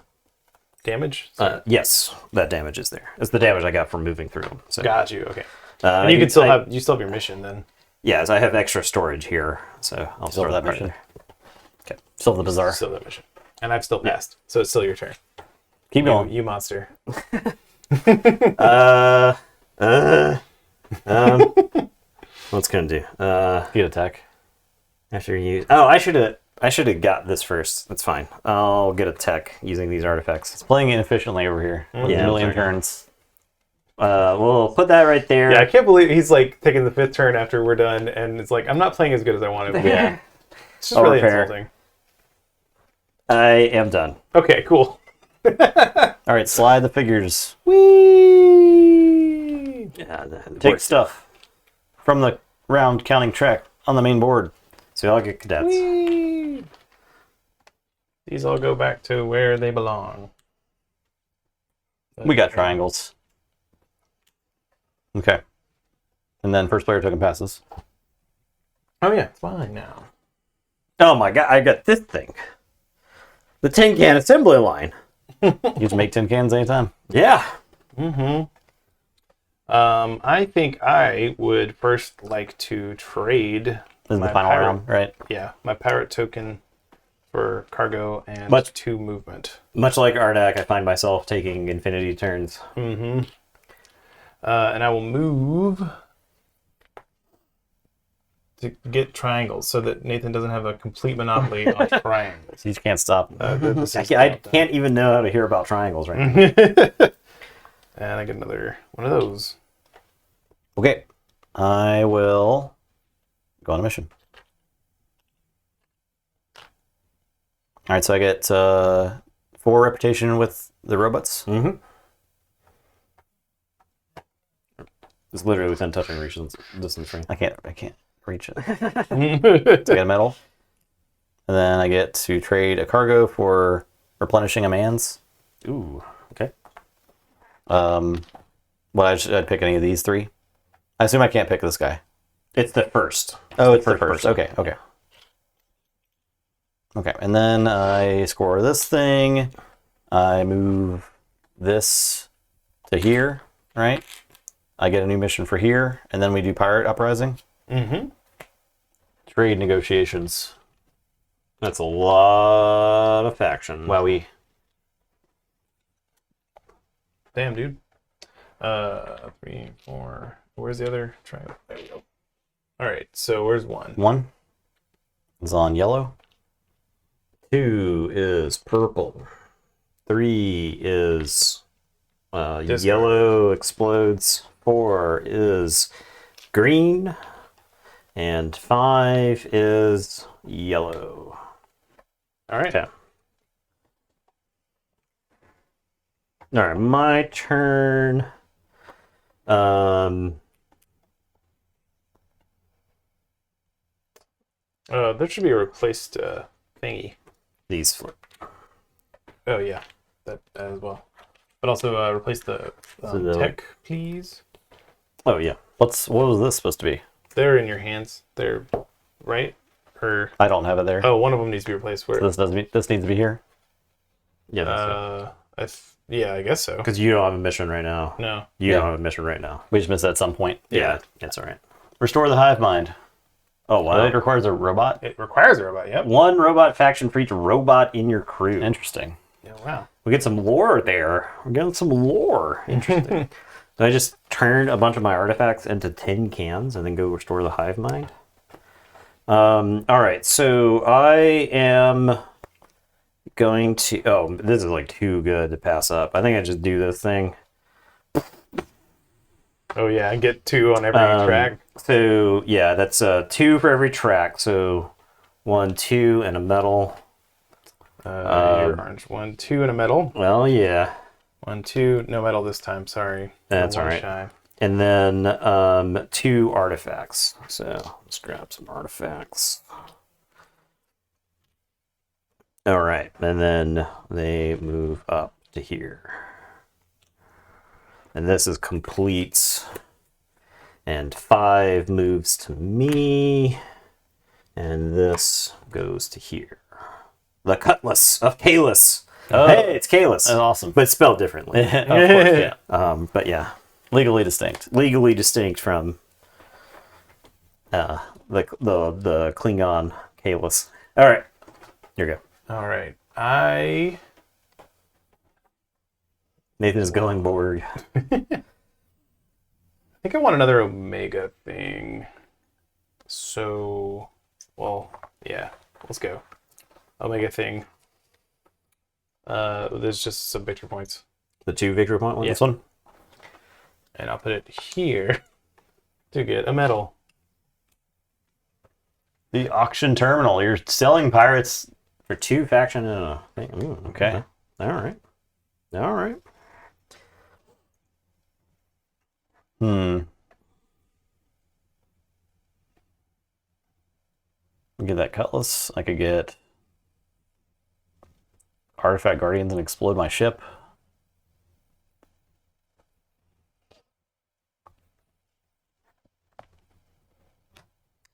damage? Yes, that damage is there. It's the damage I got from moving through them. So. Got you. Okay. And you still have your mission then. Yeah, so I have extra storage here, so I'll Still store that that mission. there. Okay. Still the bazaar. Still that mission. And I've still passed, so it's still your turn. Keep going. You monster. What's gonna do? Get attack. After you. Oh, I should have got this first. That's fine. I'll get a tech using these artifacts. It's playing inefficiently over here. Yeah, Yeah, million I'm sorry. turns. We'll put that right there. Yeah, I can't believe he's like taking the 5th turn after we're done, and it's like I'm not playing as good as I wanted to. Yeah. It's just I'll really repair. insulting. I am done. Okay, cool. All right, slide the figures. Whee! Yeah, Take stuff from the round counting track on the main board. So I'll get cadets. Whee! These all go back to where they belong. We got triangles. Okay. And then first player token passes. Oh yeah, it's fine now. Oh my god, I got this thing. The tin can assembly line. You just make tin cans anytime. Yeah. I think I would first like to trade. This is my the final pirate- round, right? Yeah, my pirate token for cargo and But- 2 movement. Much like Ardak, I find myself taking infinity turns. And I will move to get triangles so that Nathan doesn't have a complete monopoly on triangles. You can't stop. I can't even know how to hear about triangles right now. And I get another one of those. Okay. I will go on a mission. All right, so I get 4 reputation with the robots. Mm-hmm. It's literally within touching distance range. I can't reach it. So I get a medal. And then I get to trade a cargo for replenishing a man's. Ooh, okay. I'd pick any of these 3. I assume I can't pick this guy. It's the first. Oh, it's the first. person. Okay. Okay, and then I score this thing. I move this to here, right? I get a new mission for here, and then we do Pirate Uprising. Mm-hmm. Trade negotiations. That's a lot of faction. Wowie. Damn, dude. 3, 4. Where's the other triangle? There we go. All right, so where's 1? 1 is on yellow. 2 is purple. 3 is Discard. yellow explodes. 4 is green. And 5 is yellow. All right. Okay. All right, my turn. There should be a replaced thingy. These flip. Oh yeah, that as well. But also replace the the- tech, please. Oh yeah. What was this supposed to be? They're in your hands. They're right. Or I don't have it there. oh, one of them needs to be replaced. Where? So this needs to be here. Yeah. That's Yeah, I guess so. because you don't have a mission right now. No. You Yeah. don't have a mission right now. We just missed it at some point. Yeah, that's all right. Restore the hive mind. Oh wow. It requires a robot. It requires a robot. Yep. 1 robot faction for each robot in your crew. Interesting. Yeah, wow. We get some lore there. We're getting some lore. Interesting. So I just turned a bunch of my artifacts into tin cans and then go restore the hive mind. All right, so I am going to. Oh, this is like too good to pass up. I think I just do this thing. Oh yeah, I get 2 on every track. So yeah, that's 2 for every track. So 1, 2, and a medal. Your orange 1, 2, and a medal. Well, yeah. 1, 2, no medal this time. Sorry. That's One all right. shy. And then 2 artifacts. So let's grab some artifacts. All right, and then they move up to here. And this is complete. And 5 moves to me. And this goes to here. The Cutlass of Kalis. Oh. Hey, it's Kalis. That's awesome. But spelled differently. Of course, yeah. But yeah, Legally distinct. legally distinct from the Klingon Kalis. All right, here we go. All right. I Nathan is going bored. think I want another Omega thing. So, well, yeah. Let's go. Omega thing. There's just some victory points. The 2 victory point ones. Yeah. This one? And I'll put it here to get a medal. The auction terminal. You're selling pirates. For 2 faction and a thing. Ooh, Okay. All right. All right. Get that cutlass. I could get artifact guardians and explode my ship.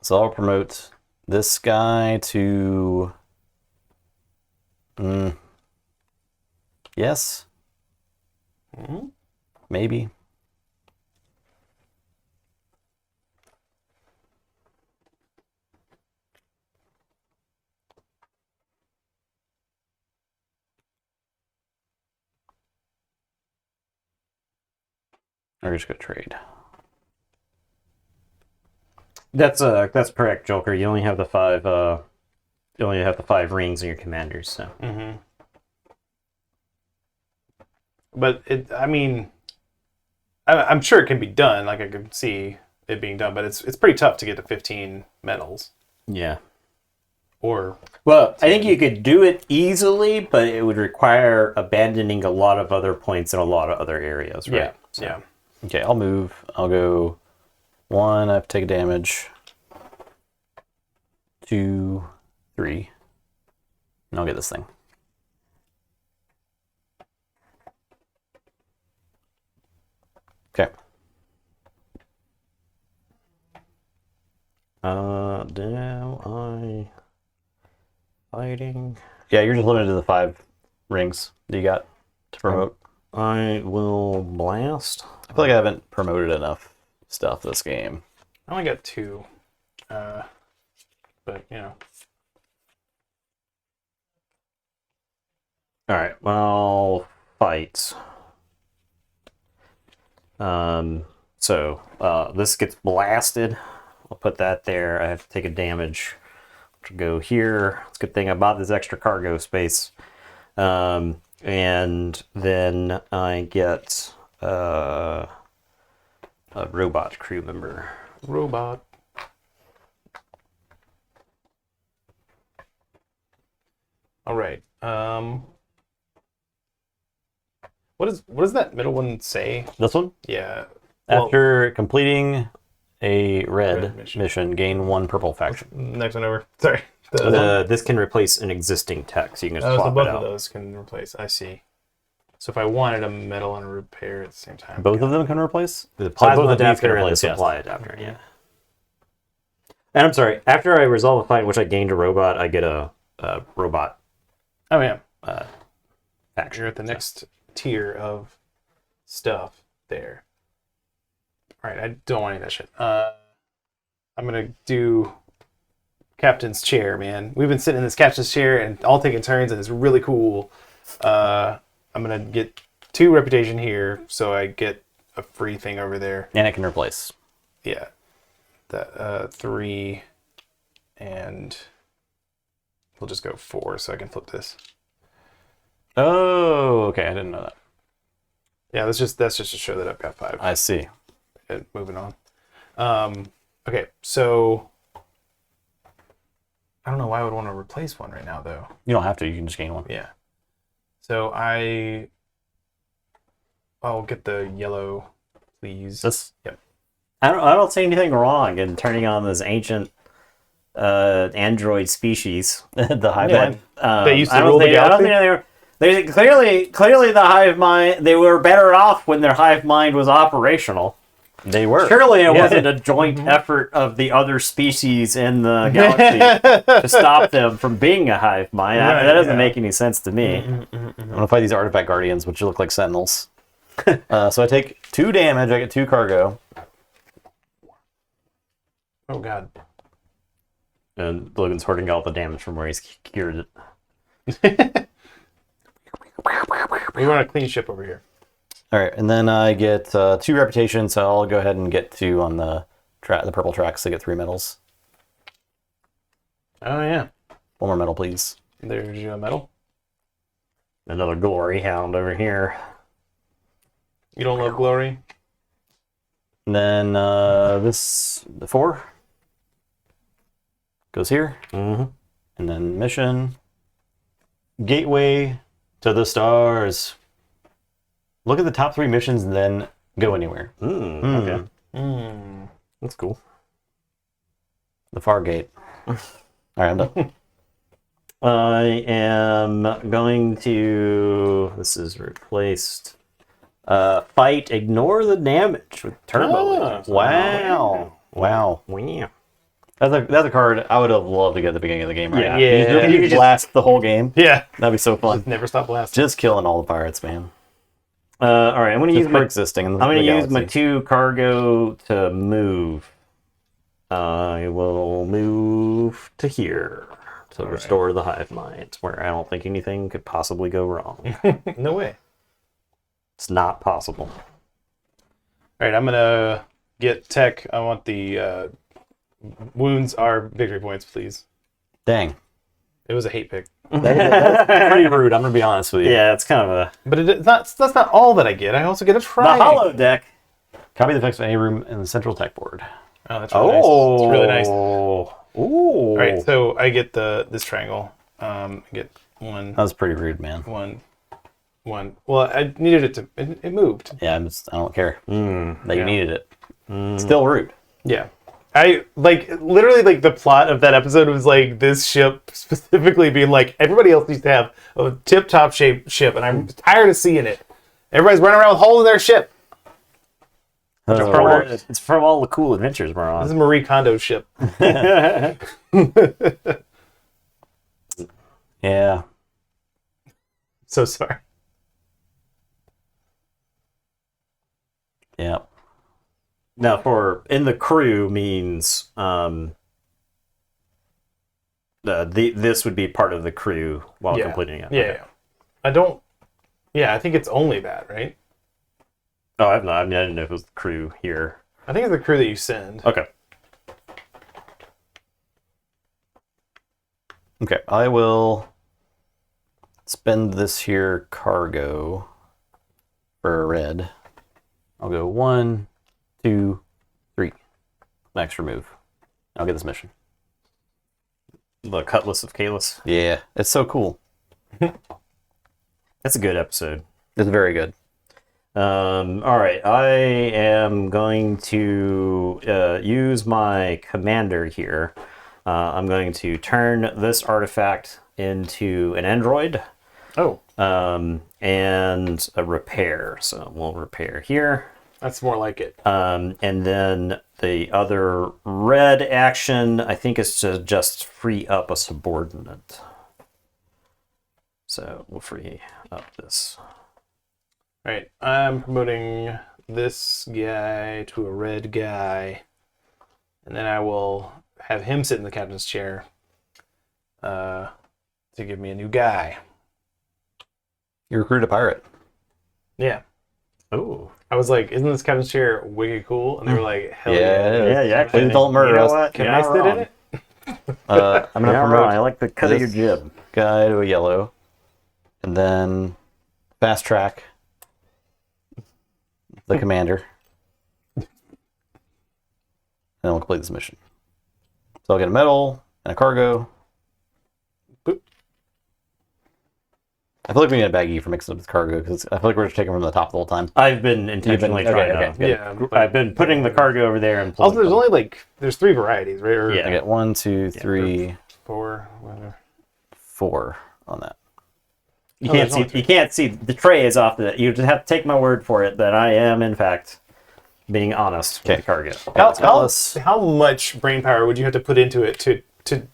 So I'll promote this guy to yes. Maybe. Or just go trade. That's correct, Joker. You only have the 5 rings in your commanders. So. But I'm sure it can be done. Like I can see it being done, but it's pretty tough to get to 15 medals. Yeah. Or well, I think you could do it easily, but it would require abandoning a lot of other points in a lot of other areas, right? Yeah. So. Yeah. Okay, I'll move. I'll go 1. I have to take a damage. 2, 3. And I'll get this thing. Okay. Now I fighting. Yeah, you're just limited to the 5 rings that you got to promote. I will blast. I feel like I haven't promoted enough stuff this game. I only got 2. But, you know. Alright, well, fight. So, this gets blasted. I'll put that there. I have to take a damage to go here. It's a good thing I bought this extra cargo space. And then I get a robot crew member. Robot. All right. What does that middle one say? This one? Yeah. After completing a red Red mission, gain 1 purple faction. Next one over. Sorry. This can replace an existing tech, so you can just So swap both it of out. those can replace. I see. So if I wanted a metal and a repair at the same time. Both of them can replace? The plasma both of these adapter can and the replace, yes. supply adapter, yeah. And I'm sorry, after I resolve a fight in which I gained a robot, I get a robot Oh yeah. faction. You're at the next tier of stuff there. All right, I don't want any of that shit. I'm gonna do captain's chair, man. We've been sitting in this captain's chair and all taking turns, and it's really cool. I'm gonna get 2 reputation here, so I get a free thing over there. And it can replace. Yeah, that 3, and we'll just go 4, so I can flip this. Oh, okay. I didn't know that. Yeah, that's just to show that I've got 5. I see. And moving on. Okay, so I don't know why I would want to replace one right now, though. You don't have to. You can just gain 1. Yeah. So I'll get the yellow, please. This? Yep. I don't see anything wrong in turning on this ancient android species. The hive Yeah. mind. They used to I don't rule the think galaxy? they were. Clearly the hive mind. They were better off when their hive mind was operational. They were. Surely it wasn't a joint effort of the other species in the galaxy to stop them from being a hive mind. Right, that doesn't yeah. make any sense to me. I'm gonna fight these artifact guardians, which look like sentinels. So I take 2 damage. I get 2 cargo. Oh, God. And Logan's hoarding all the damage from where he's cured it. We want a clean ship over here. All right, and then I get 2 reputation, so I'll go ahead and get 2 on the purple tracks to get 3 medals. Oh, yeah. 1 more medal, please. There's your metal. Another glory hound over here. You don't love glory? And then the 4 goes here, Mm-hmm. and then mission, gateway to the stars. Look at the top 3 missions, and then go anywhere. Okay. Mm. That's cool. The far gate. All right, I'm done. I am going to. This is replaced. Fight. Ignore the damage with turbo. Ah. Wow. Wow. Wow. That's a card I would have loved to get at the beginning of the game right Yeah. now. Yeah. You could blast the whole game. Yeah. That'd be so fun. Never stop blasting. Just killing all the pirates, man. All right. I'm going to Just use my. existing in the I'm going to use my galaxy. 2 cargo to move. I will move to here to restore the hive mind, where I don't think anything could possibly go wrong. No way. It's not possible. All right, I'm going to get tech. I want the Wounds are victory points, please. Dang. It was a hate pick. That's pretty rude, I'm going to be honest with you. Yeah, it's kind of a... But that's not all that I get. I also get a The triangle. hollow deck. Copy the effects of any room in the central tech board. Oh, that's really nice. It's really nice. Ooh. All right, so I get this triangle. I get one, That was pretty rude, man. one. Well, I needed it to... It moved. Yeah, I don't care that you Yeah. needed it. Still rude. Yeah. I literally the plot of that episode was like this ship specifically being like everybody else needs to have a tip-top shaped ship, and I'm tired of seeing it. Everybody's running around with holes in their ship. It's from all the cool adventures we're This is on. Marie Kondo's ship. Yeah. So sorry. Yeah. Now, for in the crew means this would be part of the crew while completing it. Yeah. I don't. Yeah, I think it's only that, right? Oh, I didn't know if it was the crew here. I think it's the crew that you send. Okay. Okay, I will spend this here cargo for a red. I'll go 1, 2, 3. Max remove. I'll get this mission. The Cutlass of Kalis. Yeah, it's so cool. That's a good episode. It's very good. All right, I am going to use my commander here. I'm going to turn this artifact into an android. Oh, And a repair. So we'll repair here. that's more like it. And then the other red action, I think, is to just free up a subordinate. So we'll free up this. All right, I'm promoting this guy to a red guy, and then I will have him sit in the captain's chair to give me a new guy. You recruit a pirate. Yeah. Oh. I was like, isn't this captain's chair wicked cool? And they were like, hell yeah. Yeah, it is. Yeah, yeah. Please don't murder You know us. what? Can You're I not sit in wrong. it? I'm going You're to not promote wrong. I like the cut of your this jib. guy to a yellow. And then fast track the commander. And then we'll complete this mission. So I'll get a medal and a cargo. Boop. I feel like we need a baggie for mixing up this cargo because I feel like we're just taking from the top the whole time. I've been intentionally trying okay, to. good. Yeah. I've been putting the cargo over there and Also, pulling there's them. only there's 3 varieties, right? Or Yeah. I get 1, 2, 3, 4, whatever. 4 on that. You Oh, can't there's see. only 3. You can't see. The tray is off. You just have to take my word for it that I am, in fact, being honest with Okay. the cargo. How much brain power would you have to put into it to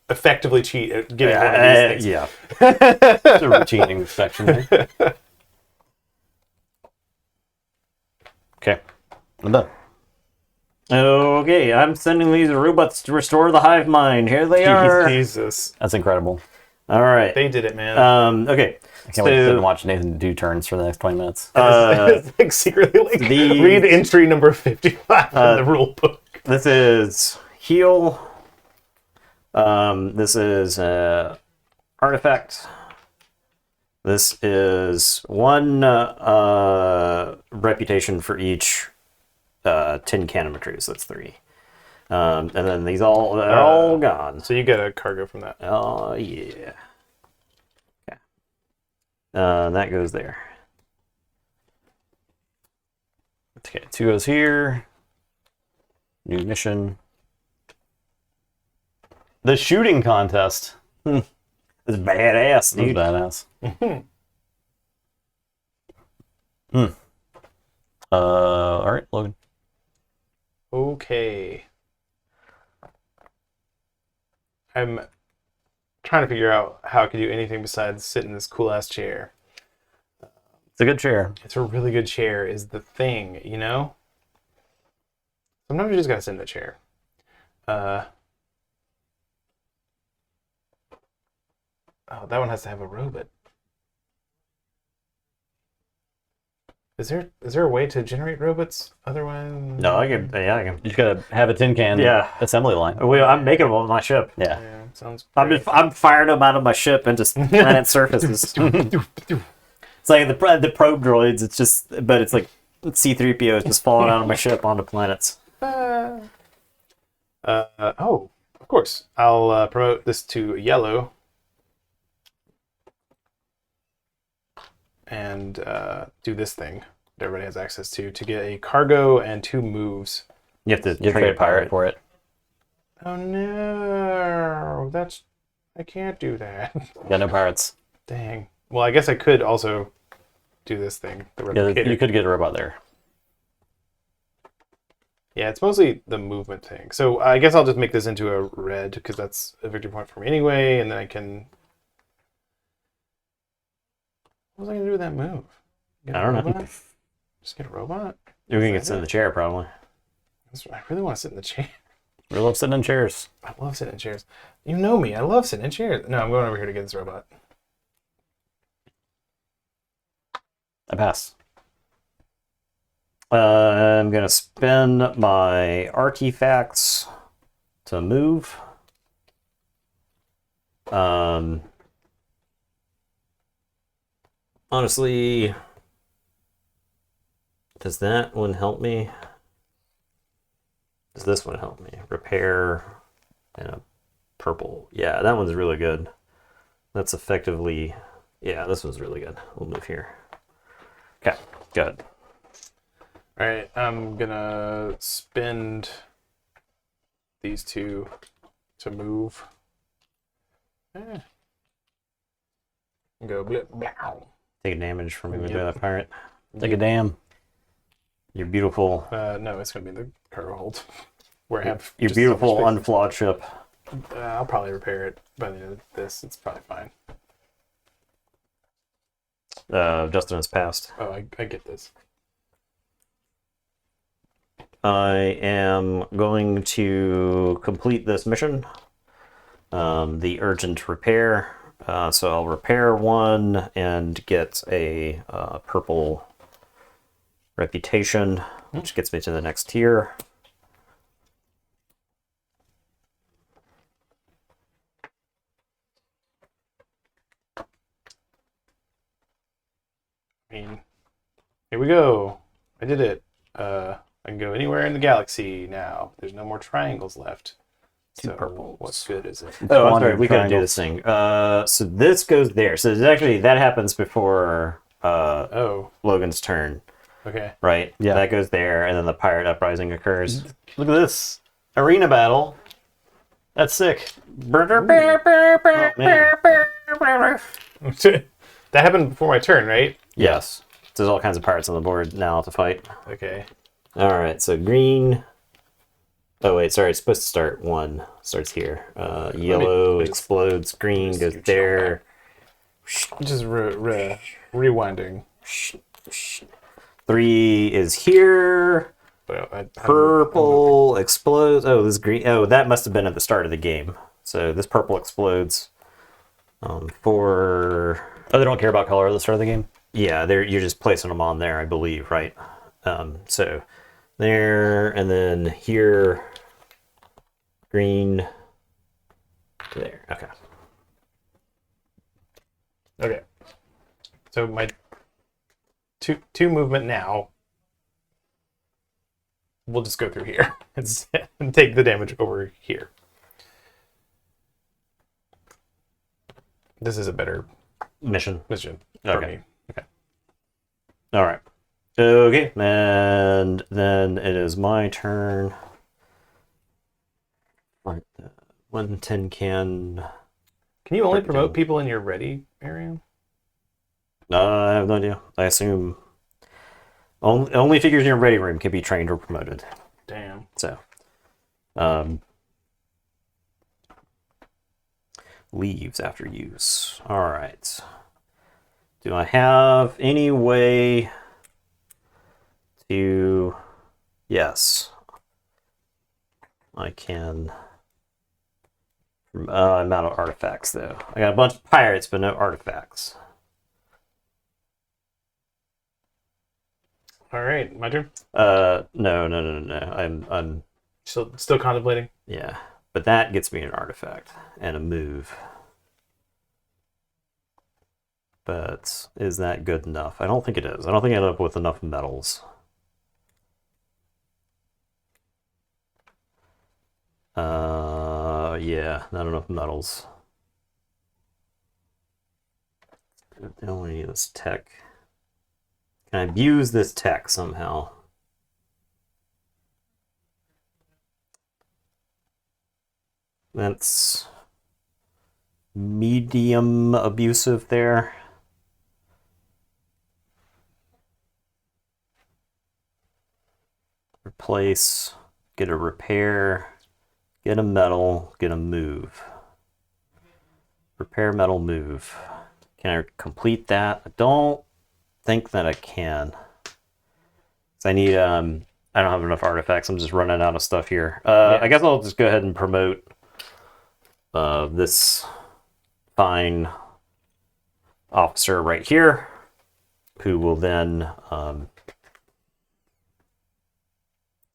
effectively cheat at getting one of these things? Yeah. It's a routine inspection. There. Okay, I'm done. Okay, I'm sending these robots to restore the hive mind. Here they are. Jesus. That's incredible. All right. They did it, man. Okay. I can't wait to sit and watch Nathan do turns for the next 20 minutes. It's like secretly read entry number 55 in the rule book. This is heal. This is artifact. This is 1 reputation for each 10 canometries. That's 3. And then they're all gone. So you get a cargo from that. Oh yeah. Okay. That goes there. Okay, 2 goes here. New mission. The shooting contest. It's badass, That's dude. badass. All right, Logan. Okay. I'm trying to figure out how I could do anything besides sit in this cool ass chair. It's a good chair. It's a really good chair is the thing, you know? Sometimes you just gotta sit in the chair. Oh, that one has to have a robot. Is there a way to generate robots otherwise? No, I can. Yeah, I can. You just gotta have a tin can assembly line. I'm making them on my ship. Yeah. Yeah, sounds. I'm firing them out of my ship into planet surfaces. It's like the probe droids. It's just, but it's like C-3PO is just falling out of my ship onto planets. Oh, of course. I'll promote this to yellow. And do this thing that everybody has access to get a cargo and 2 moves. You have to trade a pirate for it. Oh no, I can't do that. Got no pirates. Dang. Well, I guess I could also do this thing. The Yeah, replicator. you could get a robot there. Yeah, it's mostly the movement thing. So I guess I'll just make this into a red because that's a victory point for me anyway, and then I can. What was I gonna do with that move? I don't know. Just get a robot? You can sit in the chair, probably. I really want to sit in the chair. We love sitting in chairs. I love sitting in chairs. You know me. I love sitting in chairs. No, I'm going over here to get this robot. I pass. I'm gonna spend my artifacts to move. Honestly, does that one help me? Does this one help me? Repair and a purple. Yeah, that one's really good. That's effectively, yeah, this one's really good. We'll move here. Okay, good. All right, I'm gonna spend these 2 to move. And go blip, blow. Take damage from moving to that pirate. Take a damn. Your beautiful, No, it's gonna be the cargo hold where I have your just beautiful so much unflawed ship. space. I'll probably repair it by the end of this. It's probably fine. Justin has passed. Oh, I get this. I am going to complete this mission. The urgent repair. So I'll repair 1 and get a purple reputation, which gets me to the next tier. I mean, here we go. I did it. I can go anywhere in the galaxy now. There's no more triangles left. Two So purples. what good is it? Oh, I'm One sorry. We gotta do triangle. this thing. So this goes there. So there's actually that happens before Oh, Logan's turn, okay. right? Yeah. That goes there, and then the pirate uprising occurs. Look at this. Arena battle. That's sick. Oh, man. That happened before my turn, right? Yes. There's all kinds of pirates on the board now to fight. Okay. All right. So green. Oh wait, sorry. It's supposed to start 1. Starts here. Yellow let me- explodes. Green just goes scooch there. Just rewinding. 3 is here. But Purple explodes. Oh, this green. Oh, that must have been at the start of the game. So this purple explodes. 4. Oh, they don't care about color at the start of the game? Yeah, you're just placing them on there, I believe, right? So there, and then here, green, there. Okay. Okay. So my two movement now. We'll just go through here and take the damage over here. This is a better Mission. mission for Okay. me. All right. Okay, and then it is my turn. Right, 110 can. Can you only Break promote down. people in your ready area? I have no idea. I assume only figures in your ready room can be trained or promoted. Damn. So, leaves after use. All right. Do I have any way to? Yes, I can. I'm out of artifacts though. I got a bunch of pirates, but no artifacts. All right, my turn. No. I'm Still contemplating. yeah. But that gets me an artifact and a move. But is that good enough? I don't think it is. I don't think I end up with enough metals. Yeah, not enough metals. I don't need this tech. Can I abuse this tech somehow? That's medium abusive there. Replace, get a repair, get a metal, get a move. Repair, metal, move. Can I complete that? I don't think that I can. I need, I don't have enough artifacts. I'm just running out of stuff here. I guess I'll just go ahead and promote this fine officer right here, who will then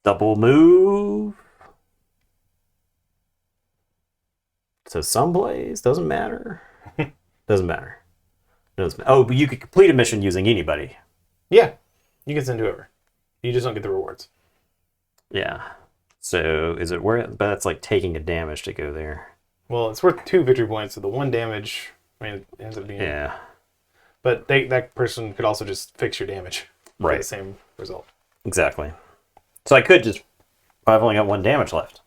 double move to someplace. Doesn't matter. Doesn't matter. Oh, but you could complete a mission using anybody. Yeah, you can send whoever. You just don't get the rewards. Yeah. So is it worth? But that's like taking a damage to go there. Well, it's worth 2 victory points, so the 1 damage, I mean, it ends up being. Yeah. But that person could also just fix your damage. Right. For the same result. Exactly. So I could just. I've only got 1 damage left.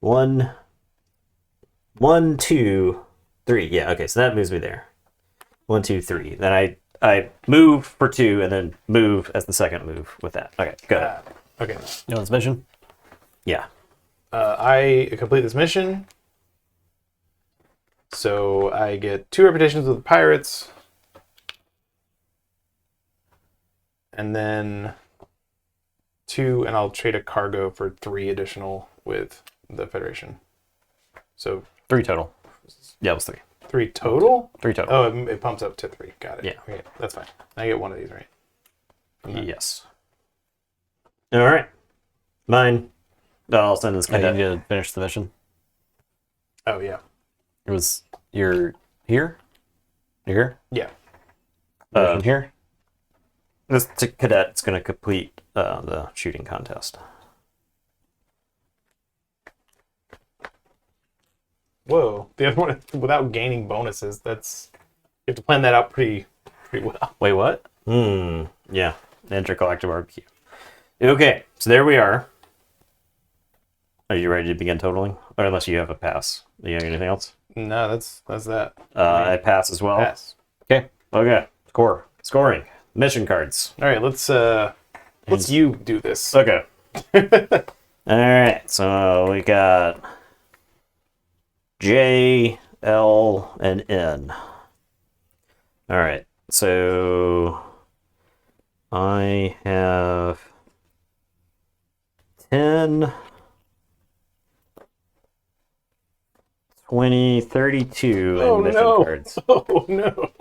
1, 2, 3. Yeah. Okay. So that moves me there. 1, 2, 3. Then I move for 2 and then move as the second move with that. Okay. Go ahead. Okay. You know this mission? Yeah. I complete this mission. So I get 2 repetitions with the pirates. And then 2, and I'll trade a cargo for 3 additional with the Federation. So 3 total. Yeah, it was 3. 3 total? 3 total. Oh, it pumps up to 3. Got it. Yeah. Okay, that's fine. I get 1 of these, right? Yes. All right. Mine. I'll send this I guy. need you to finish the mission. Oh, yeah. It was you're here. You're here. Yeah. Mission here. This cadet's going to complete the shooting contest. Whoa. The other one, without gaining bonuses, that's... You have to plan that out pretty well. Wait, what? Yeah. Intergalactic barbecue. Okay, so there we are. Are you ready to begin totaling? Or unless you have a pass. Do you have anything else? No, that's that. I pass as well. Pass. Okay. Scoring. Mission cards. All right, let's you do this. Okay. All right. So we got J, L, and N. All right. So I have 10, 20, 32 in mission cards. Oh no.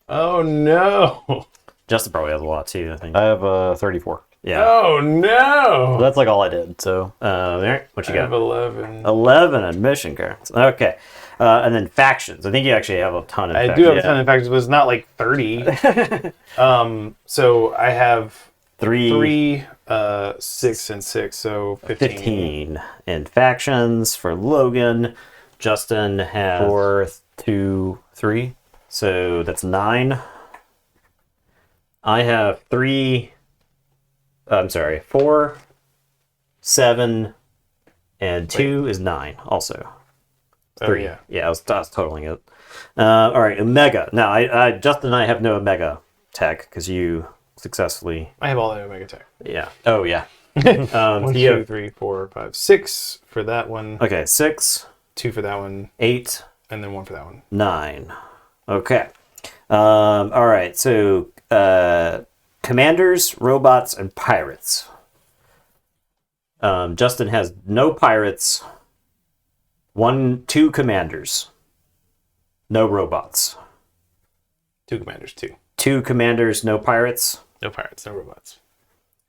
Oh no. Justin probably has a lot too, I think. I have 34. Yeah. Oh no. So that's like all I did. So All right. What you I have got? 11. 11 admission cards. Okay. And then factions. I think you actually have a ton of I factions. do have a ton of factions, but it's not like 30. So I have 3, 6, and 6, so 15. 15 in factions for Logan. Justin has 4, 2, 3. So that's 9. I have 4, 7, and 2 is 9 also. 3. Oh, yeah. I was totaling it. All right, Omega. Now, Justin and I have no Omega tech because you successfully. I have all the Omega Tech. Yeah. Oh yeah. 1, you 2, have- 3, 4, 5, 6 for that one. Okay, 6, 2 for that one, 8, and then 1 for that one. 9. Okay. All right. So, commanders, robots, and pirates. Justin has no pirates. 2 commanders. No robots. 2 commanders, 2. 2 commanders, no pirates. No pirates, no robots.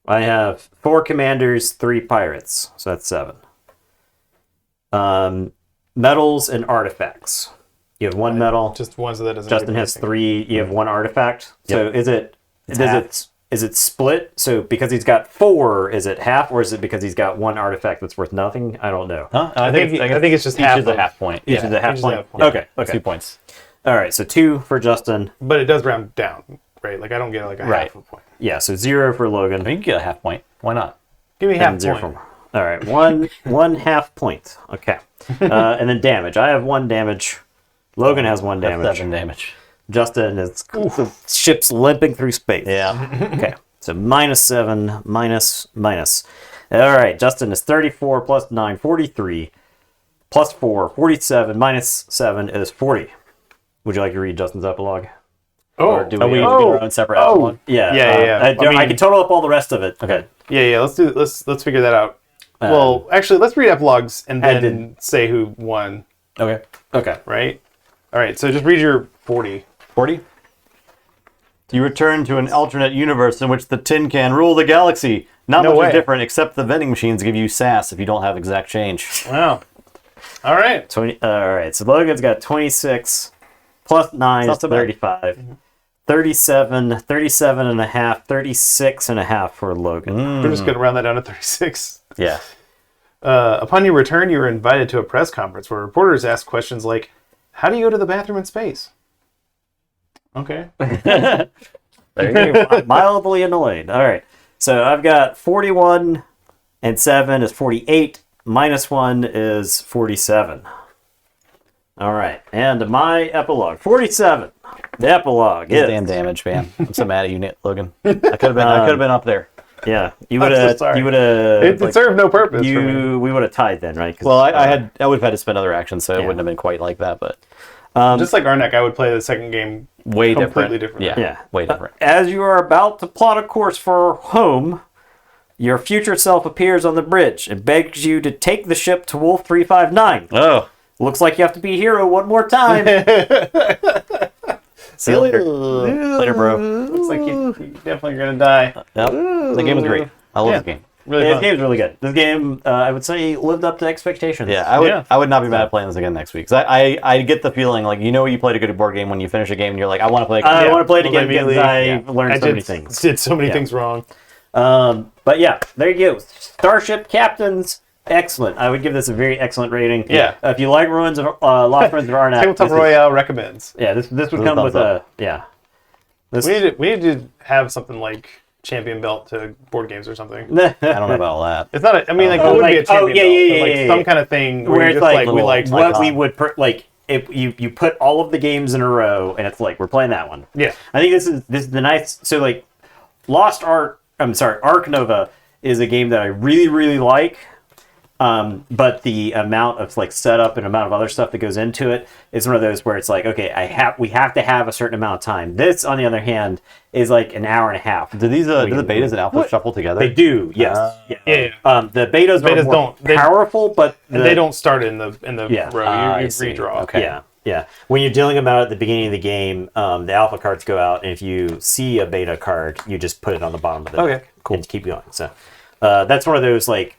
I have 4 commanders, 3 pirates, so that's 7. Metals and artifacts. You have 1 metal. Just one, so that doesn't. Justin has 3. You have 1 artifact. So is it split? So because he's got 4, is it half, or is it because he's got 1 artifact that's worth nothing? I don't know. Huh? I think it's just each half is a half point. Each is a half each is a point. half point. Okay. 2 points. All right. So 2 for Justin. But it does round down, right? Like I don't get like a half a point. Yeah. So 0 for Logan. I mean, you can get a half point. Why not? Give me half And 0 point. for. All right. One half point. Okay. And then damage. I have 1 damage. Logan has 1 That's damage. 7 damage. Justin is the ship's limping through space. Yeah. Okay. So -7, minus. All right. Justin is 34 plus 9, 43. Plus 4, 47. Minus 7 is 40. Would you like to read Justin's epilogue? Or do Are we we? do our own separate epilogue? Yeah. Yeah. I can total up all the rest of it. Okay. Yeah. Let's figure that out. Well, actually, let's read epilogues and then did- say who won. Okay. Okay. Right. All right. So just read your 40. 40? You return to an alternate universe in which the tin can rule the galaxy. Not No much way. is different, except the vending machines give you sass if you don't have exact change. Wow. All right. 20. All right. So Logan's got 26 plus 9 is not so bad. 35. 37 and a half, 36 and a half for Logan. We're just going to round that down to 36. Yeah. Upon your return, you were invited to a press conference where reporters asked questions like, "How do you go to the bathroom in space?" Okay. There you go. Mildly annoyed. All right. So I've got 41 and 7 is 48. Minus 1 is 47. All right. And my epilogue. 47. The epilogue is. Damn damage, man. I'm so mad at you, Logan. I could have been up there. Yeah. You I'm would so have. sorry. You would have. It served no purpose for me. We would have tied then, right? 'Cause, Well, I would have had to spend other actions, so it Yeah. wouldn't have been quite like that, but Just like Arnek, I would play the second game way completely different. different. Yeah, way different. As you are about to plot a course for home, your future self appears on the bridge and begs you to take the ship to Wolf 359. Oh. Looks like you have to be a hero one more time. See you later. Later, bro. Looks like you definitely going to die. Yep. The game was great. I love Yeah. the game. Really This fun. game's really good. This game, I would say, lived up to expectations. Yeah, Yeah. I would not be mad at playing this again next week. Because I get the feeling, like, you play a good board game when you finish a game and you're like, I want to play I again. want to play it again Well, because immediately, I've learned I so did, many things. did so many Yeah. things wrong. But yeah, there you go. Starship Captains, excellent. I would give this a very excellent rating. Yeah. If you like Lost Ruins of Arnak, Tabletop Royale recommends. this would a come with thumbs a yeah. This, We need to have something like champion belt to board games or something. I don't know about all that. It's not. It would be a like- champion yeah, belt, yeah, but like yeah, some yeah. kind of thing where where it's you're just like, like we like what we would like if you put all of the games in a row and it's like we're playing that one. Yeah. I think this is the nice. So like, Ark Nova is a game that I really really like. But the amount of like setup and amount of other stuff that goes into it is one of those where it's like, okay, we have to have a certain amount of time. This, on the other hand, is like an hour and a half. Do these do the betas and alphas shuffle together? They do, yes. Yeah. The betas are more don't- they- powerful, but they don't start in the Yeah. row. I You see. redraw. Okay. Yeah. When you're dealing them out at the beginning of the game, the alpha cards go out, and if you see a beta card, you just put it on the bottom of the Okay, deck and keep going. So that's one of those like.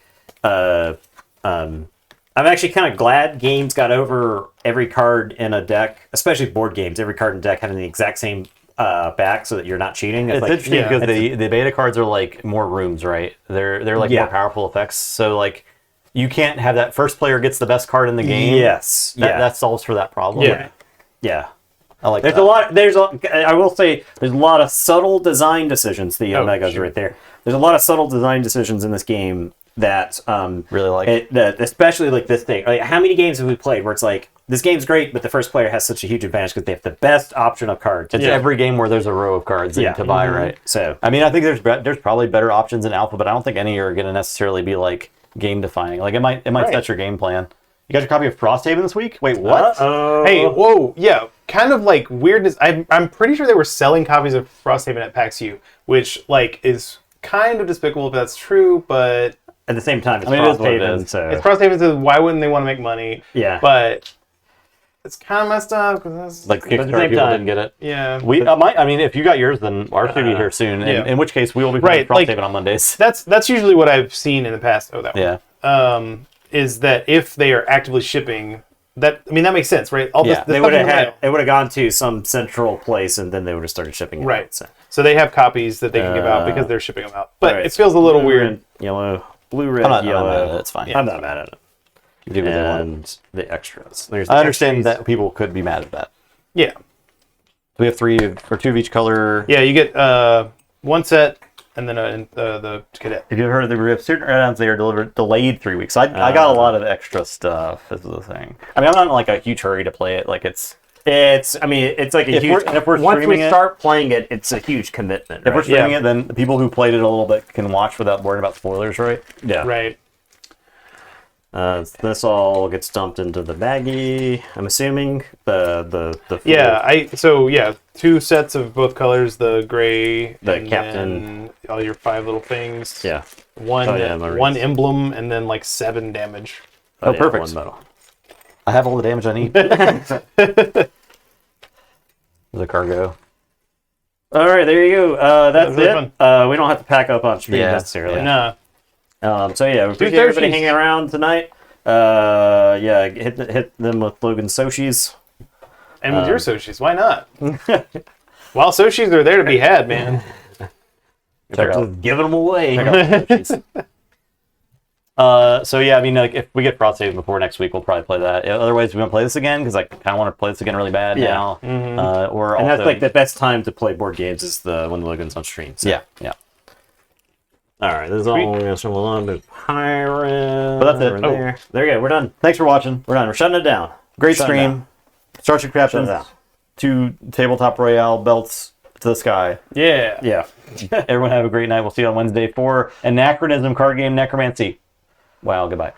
I'm actually kind of glad games got over every card in a deck, especially board games. Every card in deck having the exact same back, so that you're not cheating. It's like, interesting because the beta cards are like more rooms, right? They're like Yeah. more powerful effects. So like you can't have that first player gets the best card in the game. Yes. That solves for that problem. Yeah. Yeah. I like There's that. a lot. I will say there's a lot of subtle design decisions. The Omegas sure. right there. There's a lot of subtle design decisions in this game that Really like. that especially like this thing. Like, how many games have we played where it's like this game's great, but the first player has such a huge advantage because they have the best option of cards. It's every game where there's a row of cards that Yeah. you to buy, right? So I mean, I think there's probably better options in alpha, but I don't think any are going to necessarily be like game defining. Like it might Right. set your game plan. You got your copy of Frosthaven this week? Wait, what? Hey, whoa, yeah, kind of like weirdness. I'm pretty sure they were selling copies of Frosthaven at PAX U, which like is kind of despicable if that's true, but at the same time, it's I mean, it is what it Frosthaven, is. so it's Frosthaven, so why wouldn't they want to make money? Yeah. But it's kind of messed up because Like at the Kickstarter same people time- didn't get it. yeah. I mean, if you got yours, then ours should be here soon. yeah. In which case, we will be Right, playing Cross like- Haven on Mondays. That's usually what I've seen in the past. Oh, that one. Yeah. Is that if they are actively shipping, that makes sense, right? All Yeah. this They stuff would in have the had mail. it would have gone to some central place, and then they would have started shipping it Right. out, so. So they have copies that they can give out because they're shipping them out. But Alright, it feels a little blue, weird. red, yellow, blue, red, I'm not mad yellow. at it. It's fine. I'm not mad at it. You do what they want. And the extras. There's the I understand extras. that people could be mad at that. Yeah. We have 3 or 2 of each color. Yeah, you get one set and then the cadet. If you've heard of the we have certain items, they are delivered delayed 3 weeks. So I got a lot of extra stuff. This is the thing. I mean, I'm not in like a huge hurry to play it. Like it's I mean, it's like a If huge. we're- if we're once we streaming it- start playing it, it's a huge commitment. if we're Right? streaming Yeah. it, then the people who played it a little bit can watch without worrying about spoilers, right? Yeah. Right. This all gets dumped into the baggie. I'm assuming the full- Yeah, 2 sets of both colors, the gray, The and captain. then all your 5 little things. Yeah. One Oh, yeah, Marines. one emblem and then like 7 damage. Oh, yeah, perfect. one medal. I have all the damage I need. The cargo. All right, there you go. That's was really it. We don't have to pack up on stream Yeah, necessarily. Nah. So yeah, we appreciate everybody Soshis. hanging around tonight. Yeah, hit them with Logan Soshis. And with your Soshis, why not? While Soshis are there to be had, man. Check out. Just giving them away. So yeah, I mean, like if we get Frost Haven before next week, we'll probably play that. Otherwise, we want to play this again because I kind of want to play this again really bad Yeah. now. Or And also, that's like the best time to play board games is when Logan's on stream. So. yeah. All right, this is all we're gonna stroll on with Pirate. But that's it. There you go. We're done. Thanks for watching. We're done. We're shutting it down. Great Shut it stream. down. Starship Captains. Shut it down. 2 tabletop royale belts to the sky. Yeah. Yeah. Everyone have a great night. We'll see you on Wednesday for Anachronism card game Necromancy. Wow, goodbye.